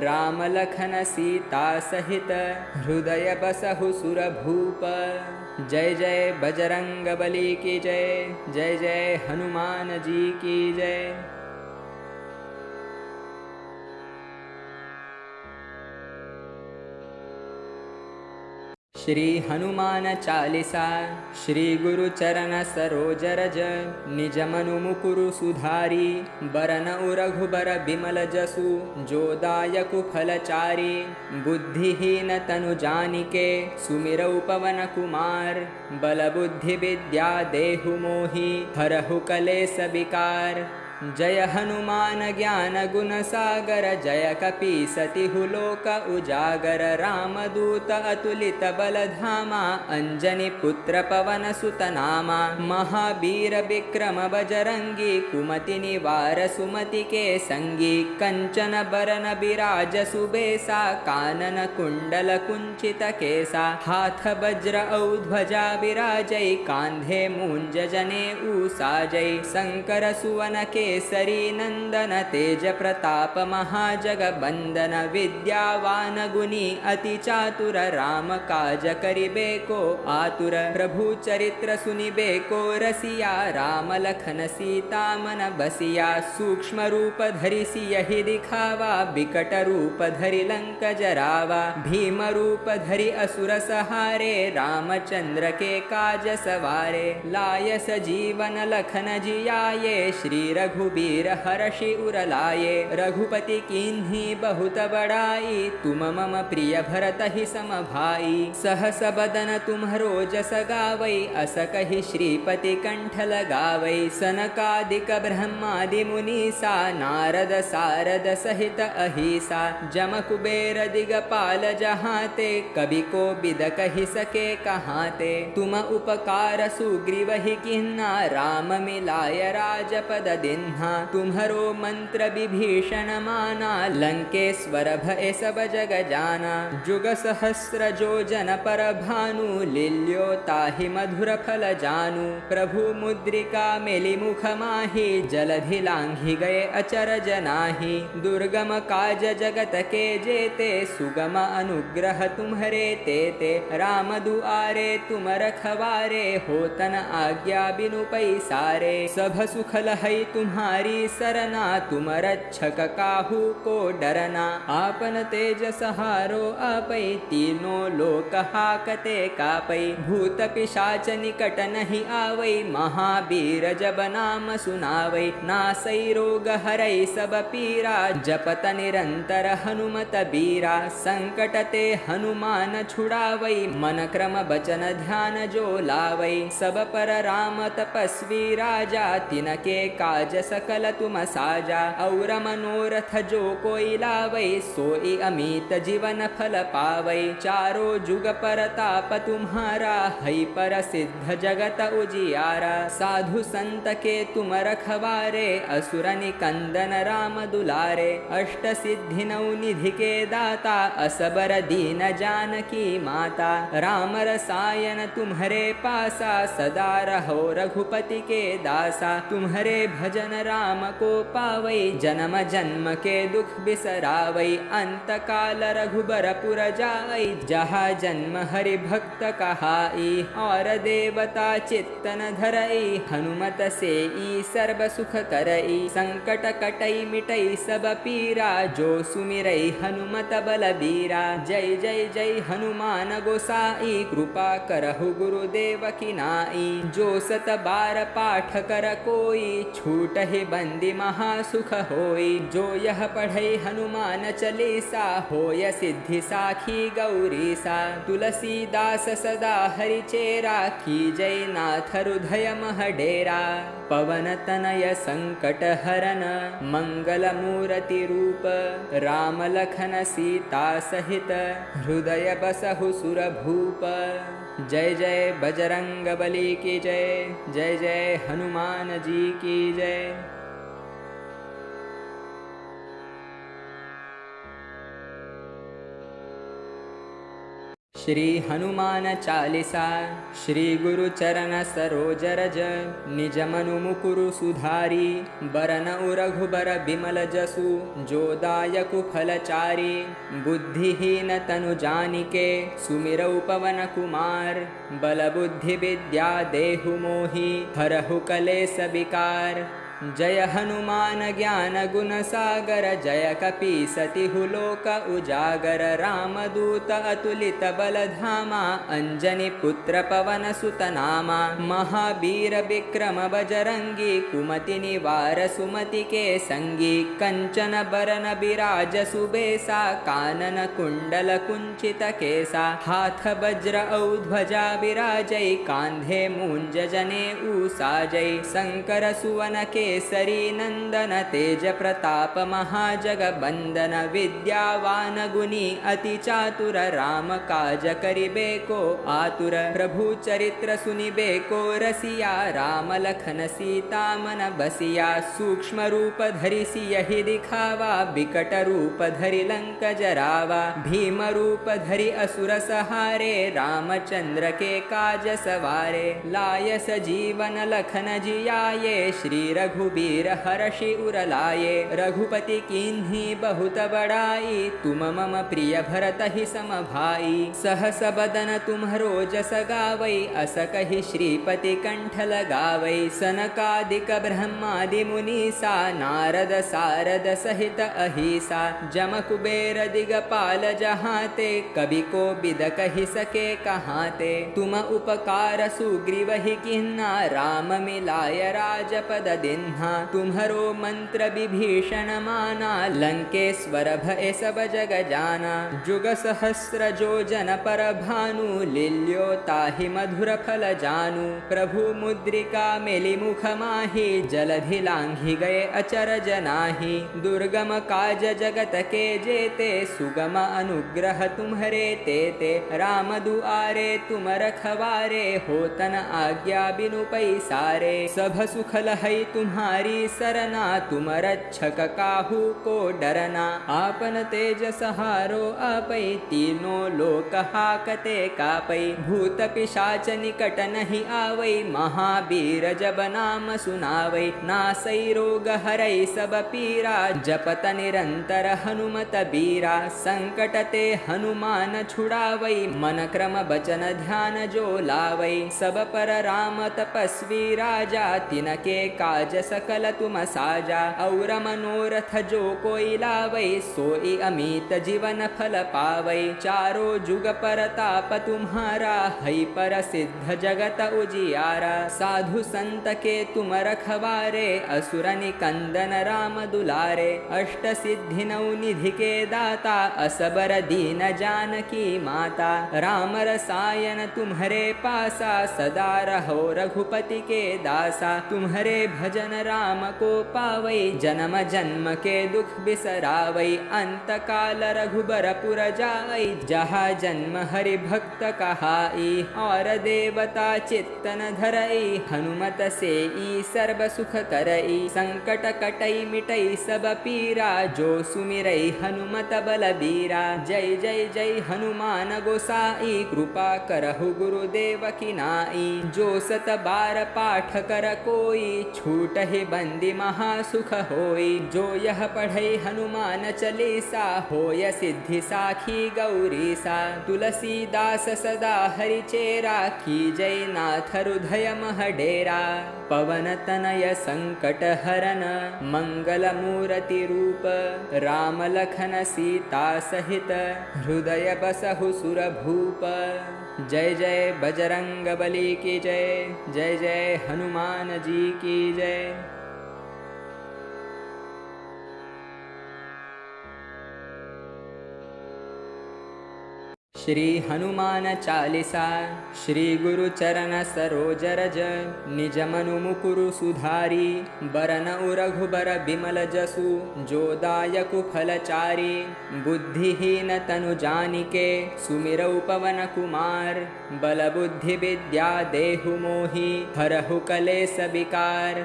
राम लखन सीता सहित, हृदय बसहु सुर भूप। जय जय बजरंग बली की जय, जय जय हनुमान जी की जय। श्री हनुमान चालीसा। श्री गुरु चरण सरोज रज, निज मनु मुकुरु सुधारी। बरनउ रघुबर बिमल जसु, जो दायकु फलचारी। बुद्धिहीन तनु जानिके, सुमिरौ पवन कुमार। बल बुद्धि विद्या देहु मोहि, हरहु कलेस विकार। जय हनुमान ज्ञान गुण सागर जय कपीसति हुलोक उजागर रामदूत अतुलित बल धामा अंजनी पुत्र पवन सुत नामा महावीर विक्रम बजरंगी कुमति निवार सुमति के संगी कंचन बरन बिराज सुबेसा कानन कुंडल कुंचित केसा हाथ वज्र औध्वजा विराजै कांधे मूंज जने ऊसाजै शंकर सुवन केसरी नंदन तेज प्रताप महाजगबंदन विद्यावान गुणी अति चातुर राम काज करिबे को आतुर प्रभु चरित्र सुनिबे को रसिया राम लखन सीता मन बसिया सूक्ष्म रूप धरि सियहि दिखावा बिकट रूप धरि लंक जरावा भीम रूप धरि असुर सहारे रामचंद्र के काज सवारे लाय सजीवन लखन जियाये श्री रघुबीर हर्षि उर लाये रघुपति कीन्ही बहुत बड़ाई तुम मम प्रिय भरत ही सम भाई सहस बदन तुम्हरो जस गावै अस कहि श्रीपति कंठ लगावै सनकादिक ब्रह्मादि मुनीसा नारद सारद सहित अहिसा जम कुबेर दिगपाल जहाते कवि को बिद कहि सके कहाते तुम उपकार सुग्रीव ही किन्ना राम मिलाय राजपद दिन्हा तुम्हरो मंत्र विभीषण माना लंकेश्वर भय सब जग जाना जुग सहस्र जो जन पर भानु लील्यो ताहि मधुर फल जानु प्रभु मुद्रिका मेलि मुख माहि जलधि लांघि गए अचर जनाहि दुर्गम काज जगत के जेते सुगम अनुग्रह तुम्हरे तेते राम दुआरे तुम रखवारे होतन आज्ञा बिनु पैसारे सब सुख लहै तुम्हारी सरना तुम रक्षक काहू को डरना आपन तेज सहारो आपै तीनों लोक हाकते कापै भूत पिशाच निकट नहीं आवै महावीर जब नाम सुनावै नासै रोग हरै सब पीरा जपत निरंतर हनुमत बीरा संकट ते हनुमान छुड़ावै मन क्रम बचन ध्यान जो लावै सब पर राम तपस्वी राजा तिनके काज सकल तुम साजा और मनोरथ जो कोई लावै सोई अमित जीवन फल पावै चारों जुग परताप तुम्हारा है पर सिद्ध जगत उजियारा साधु संत के तुम रखवारे असुर निकंदन राम दुलारे अष्ट सिद्धि नौ निधि के दाता असबर दीन जानकी माता राम रसायन तुम्हारे पासा सदा रहो रघुपति के दासा तुम्हारे भजन राम को पावै जन्म जन्म के दुख बिसरावै अंत काल रघुबर पुर जाई जहाँ जन्म हरि भक्त कहाई और देवता चित्तन धरई हनुमत से ई सर्व सुख करई संकट कटई मिटई सब पीरा जो सुमिरई हनुमत बलबीरा जय जय जय हनुमान गोसाई कृपा करहु गुरुदेव की नाई जो सत बार पाठ कर कोई छूट ही बंदी महासुख होई जो यह पढ़ई हनुमान चालीसा होय सिद्धि साखी गौरीसा तुलसीदास सदा हरि चेरा की जय नाथ हृदय मह डेरा पवन तनय संकट हरन मंगल मूर्ति रूप राम लखन सीता सहित हृदय बसहु सुर भूप जय जय बजरंग बली की जय जय जय हनुमान जी की जय। श्री हनुमान चालीसा श्री गुरु चरण सरोज रज निज मनु मुकुरु सुधारी बरन रघुबर बिमल जसु जो दायकु फलचारी बुद्धिहीन तनु जानिके सुमिरौ पवन कुमार बल बुद्धि विद्या देहु मोहि हरहु कलेस विकार जय हनुमान ज्ञान गुण सागर जय कपीसति हुलोक उजागर रामदूत अतुलित बल धामा अंजनी पुत्र पवन सुत नामा महावीर विक्रम बजरंगी कुमति निवार सुमति के संगी कंचन बरन बिराज सुबेसा कानन कुंडल कुंचित केसा हाथ वज्र औध्वजा विराजै कांधे मूंज जने ऊसाजै शंकर सुवन के केसरी नंदन तेज प्रताप महाजगबंदन विद्यावान गुणी अति चातुर राम काज करिबे को आतुर प्रभु चरित्र सुनिबे को रसिया राम लखन सीता मन बसिया सूक्ष्म रूप धरि सियहि दिखावा बिकट रूप धरि लंक जरावा भीम रूप धरि असुर सहारे रामचंद्र के काज सवारे लाय सजीवन लखन जियाये श्री रघुबीर हर्षि उर लाये रघुपति कीन्ही बहुत बड़ाई तुम मम प्रिय भरत ही सम भाई सहस बदन तुम्हरो जस गावई अस कहि श्रीपति कंठ लगावई सनकादिक ब्रह्मादि मुनीसा नारद सारद सहित अहिसा जम कुबेर दिगपाल जहाते कवि को बिद कहि सके कहाते तुम उपकार सुग्रीव ही किन्ना राम मिलाय राजपद दिन्हा तुम्हरो मंत्र विभीषण माना लंकेश्वर भय सब जग जाना जुग सहस्र जो जन पर भानु लील्यो ताहि मधुर फल जानु प्रभु मुद्रिका मेलि मुख माहि जलधि लांघि गए अचर जनाहि दुर्गम काज जगत के जेते सुगम अनुग्रह तुम्हरे तेते राम दुआरे तुम रखवारे होतन आज्ञा बिनु पैसारे सब सुख लहै तुम्हारी सरना तुम रक्षक काहू को डरना आपन तेज सहारो आपै तीनों लोक हाकते कापै भूत पिशाच निकट नहीं आवै महावीर जब नाम सुनावै नासै रोग हरै सब पीरा जपत निरंतर हनुमत बीरा संकट ते हनुमान छुड़ावै मन क्रम बचन ध्यान जो लावै सब पर राम तपस्वी राजा तिनके काज सकल तुम साजा और मनोरथ जो कोई लावै सोई अमित जीवन फल पावै चारों जुग परताप तुम्हारा है पर सिद्ध जगत उजियारा साधु संत के तुम रखवारे असुर निकंदन राम दुलारे अष्ट सिद्धि नौ निधि के दाता असबर दीन जानकी माता राम रसायन तुम्हारे पासा सदा रहो रघुपति के दासा तुम्हारे भजन राम को पावै जन्म जन्म के दुख बिसरावै अंत काल रघुबर पुर जाई जहाँ जन्म हरि भक्त कहाई और देवता चित्तन धरई हनुमत से ई सर्व सुख करई संकट कटई मिटई सब पीरा जो सुमिरई हनुमत बलबीरा जय जय जय हनुमान गोसाई कृपा करहु गुरुदेव की नाई जो सत बार पाठ कर कोई छूट ही बंदी महासुख होई जो यह पढ़ई हनुमान चालीसा होय सिद्धि साखी गौरीसा तुलसीदास सदा हरिचेरा की जय नाथ हृदय मह डेरा पवन तनय संकट हरन मंगल मूर्ति रूप राम लखन सीता सहित हृदय बसहु सुर भूप जय जय बजरंग बली की जय जय जय हनुमान जी की जय। श्री हनुमान चालीसा श्री गुरु चरण सरोज रज निज मनु मुकुरु सुधारी बरन रघुबर बिमल जसु जो दायकु फलचारी बुद्धिहीन तनु जानिके सुमिरौ पवन कुमार बल बुद्धि विद्या देहु मोहि हरहु कलेस विकार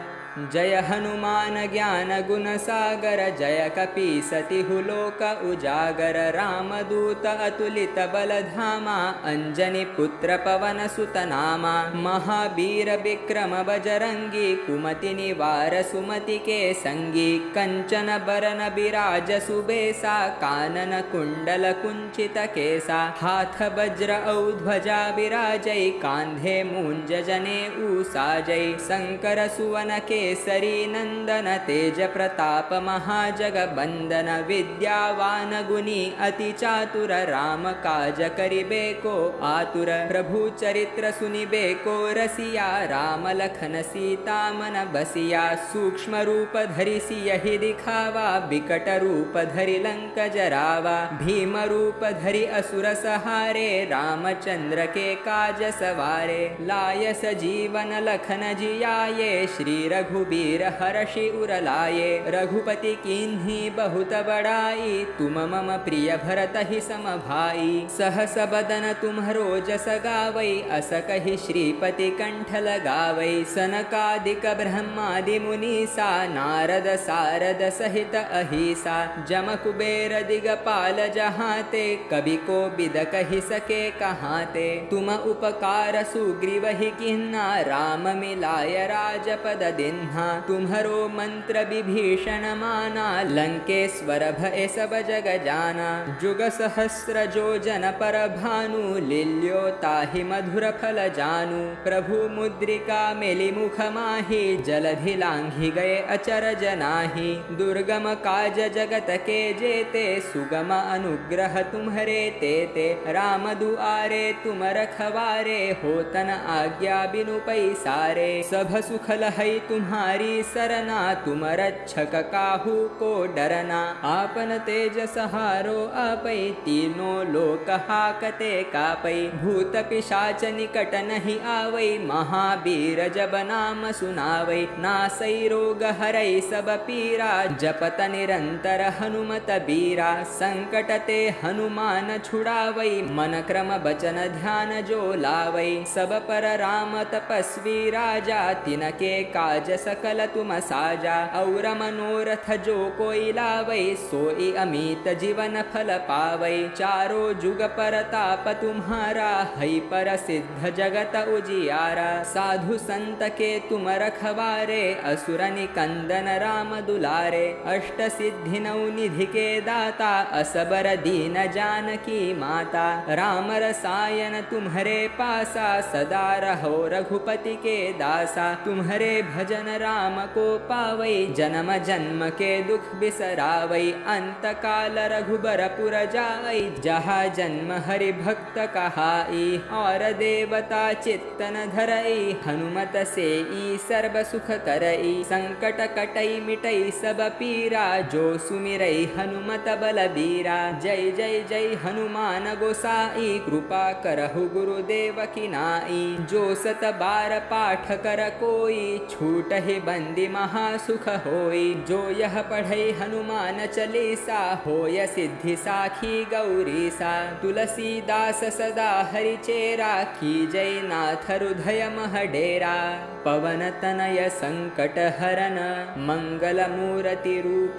जय हनुमान ज्ञान गुण सागर जय कपीसति हुलोक उजागर रामदूत अतुलित बल धामा अंजनी पुत्र पवन सुत नामा महावीर विक्रम बजरंगी कुमति निवार सुमति के संगी कंचन बरन बिराज सुबेसा कानन कुंडल कुंचित केसा हाथ वज्र औध्वजा विराजै कांधे मूंज जने ऊसाजै शंकर सुवन के केसरी नंदन तेज प्रताप महाजगबंदन विद्यावान गुणी अति चातुर राम काज करिबे को आतुर प्रभु चरित्र सुनिबे को रसिया राम लखन सीता मन बसिया सूक्ष्म रूप धरि सियहि दिखावा बिकट रूप धरि लंक जरावा भीम रूप धरि असुर सहारे रामचंद्र के काज सवारे लाय सजीवन लखन जियाये श्री रघु रघुबीर हर्षि उर लाए। रघुपति कीन्ही बहुत बड़ाई, तुम मम प्रिय भरत ही सम भाई। सहस बदन तुम्हरो जस गावै, अस कहि श्रीपति कंठ लगावै। सनकादिक ब्रह्मादि मुनीसा, नारद सारद सहित अहिसा। जम कुबेर दिगपाल जहाते, कवि को बिद कहि सके कहाते। तुम उपकार सुग्रीव ही किन्ना, राम मिलाय राजपद दिन्हा। तुम्हरो मंत्र विभीषण माना, लंकेश्वर भय सब जग जाना। जुग सहस्र जो जन पर भानु, लील्यो ताहि मधुर फल जानु। प्रभु मुद्रिका मेलि मुख माहि, जलधि लांघि गए अचरज नाही। दुर्गम काज जगत के जेते, सुगम अनुग्रह तुम्हरे तेते। राम दुआरे तुम रखवारे, होतन आज्ञा बिनु पैसारे। सब सुख लहै तुम्हारी सरना, तुम रक्षक काहू को डरना। आपन तेज सहारो आपै, तीनों लोक हाकते कापै। भूत पिशाच निकट नहीं आवै, महावीर जब नाम सुनावै। नासै रोग हरै सब पीरा, जपत निरंतर हनुमत बीरा। संकट ते हनुमान छुड़ावै, मन क्रम बचन ध्यान जो लावै। सब पर राम तपस्वी राजा, तिनके काज सकल तुम साजा। और मनोरथ जो कोई लावै, सोई अमित जीवन फल पावै। चारों जुग परताप तुम्हारा, है पर सिद्ध जगत उजियारा। साधु संत के तुम रखवारे, असुर निकंदन राम दुलारे। अष्ट सिद्धि नौ निधि के दाता, असबर दीन जानकी माता। राम रसायन तुम्हरे पासा, सदा रहो रघुपति के दासा। तुम्हरे भजन राम को पावै, जन्म जन्म के दुख बिसरावै। अंत काल रघुबर पुर जाई, जहाँ जन्म हरि भक्त कहाई। और देवता चित्तन धरई, हनुमत सेई सर्व सुख करई। संकट कटई मिटई सब पीरा, जो सुमिरई हनुमत बलबीरा। जय जय जय हनुमान गोसाई, कृपा करहु गुरुदेव की नाई। जो सत बार पाठ कर कोई, छूटहि बंदी महासुख होई। जो यह पढ़ई हनुमान चालीसा, होय सिद्धि साखी गौरीसा। तुलसीदास सदा हरिचेरा, की जय नाथ हृदय मह डेरा। पवन तनय संकट हरन, मंगल मूर्ति रूप।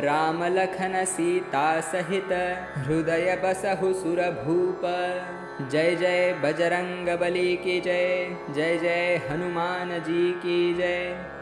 राम लखन सीता सहित, हृदय बसहु सुर भूप। जय जय बजरंग बली की जय, जय जय हनुमान जी की जय।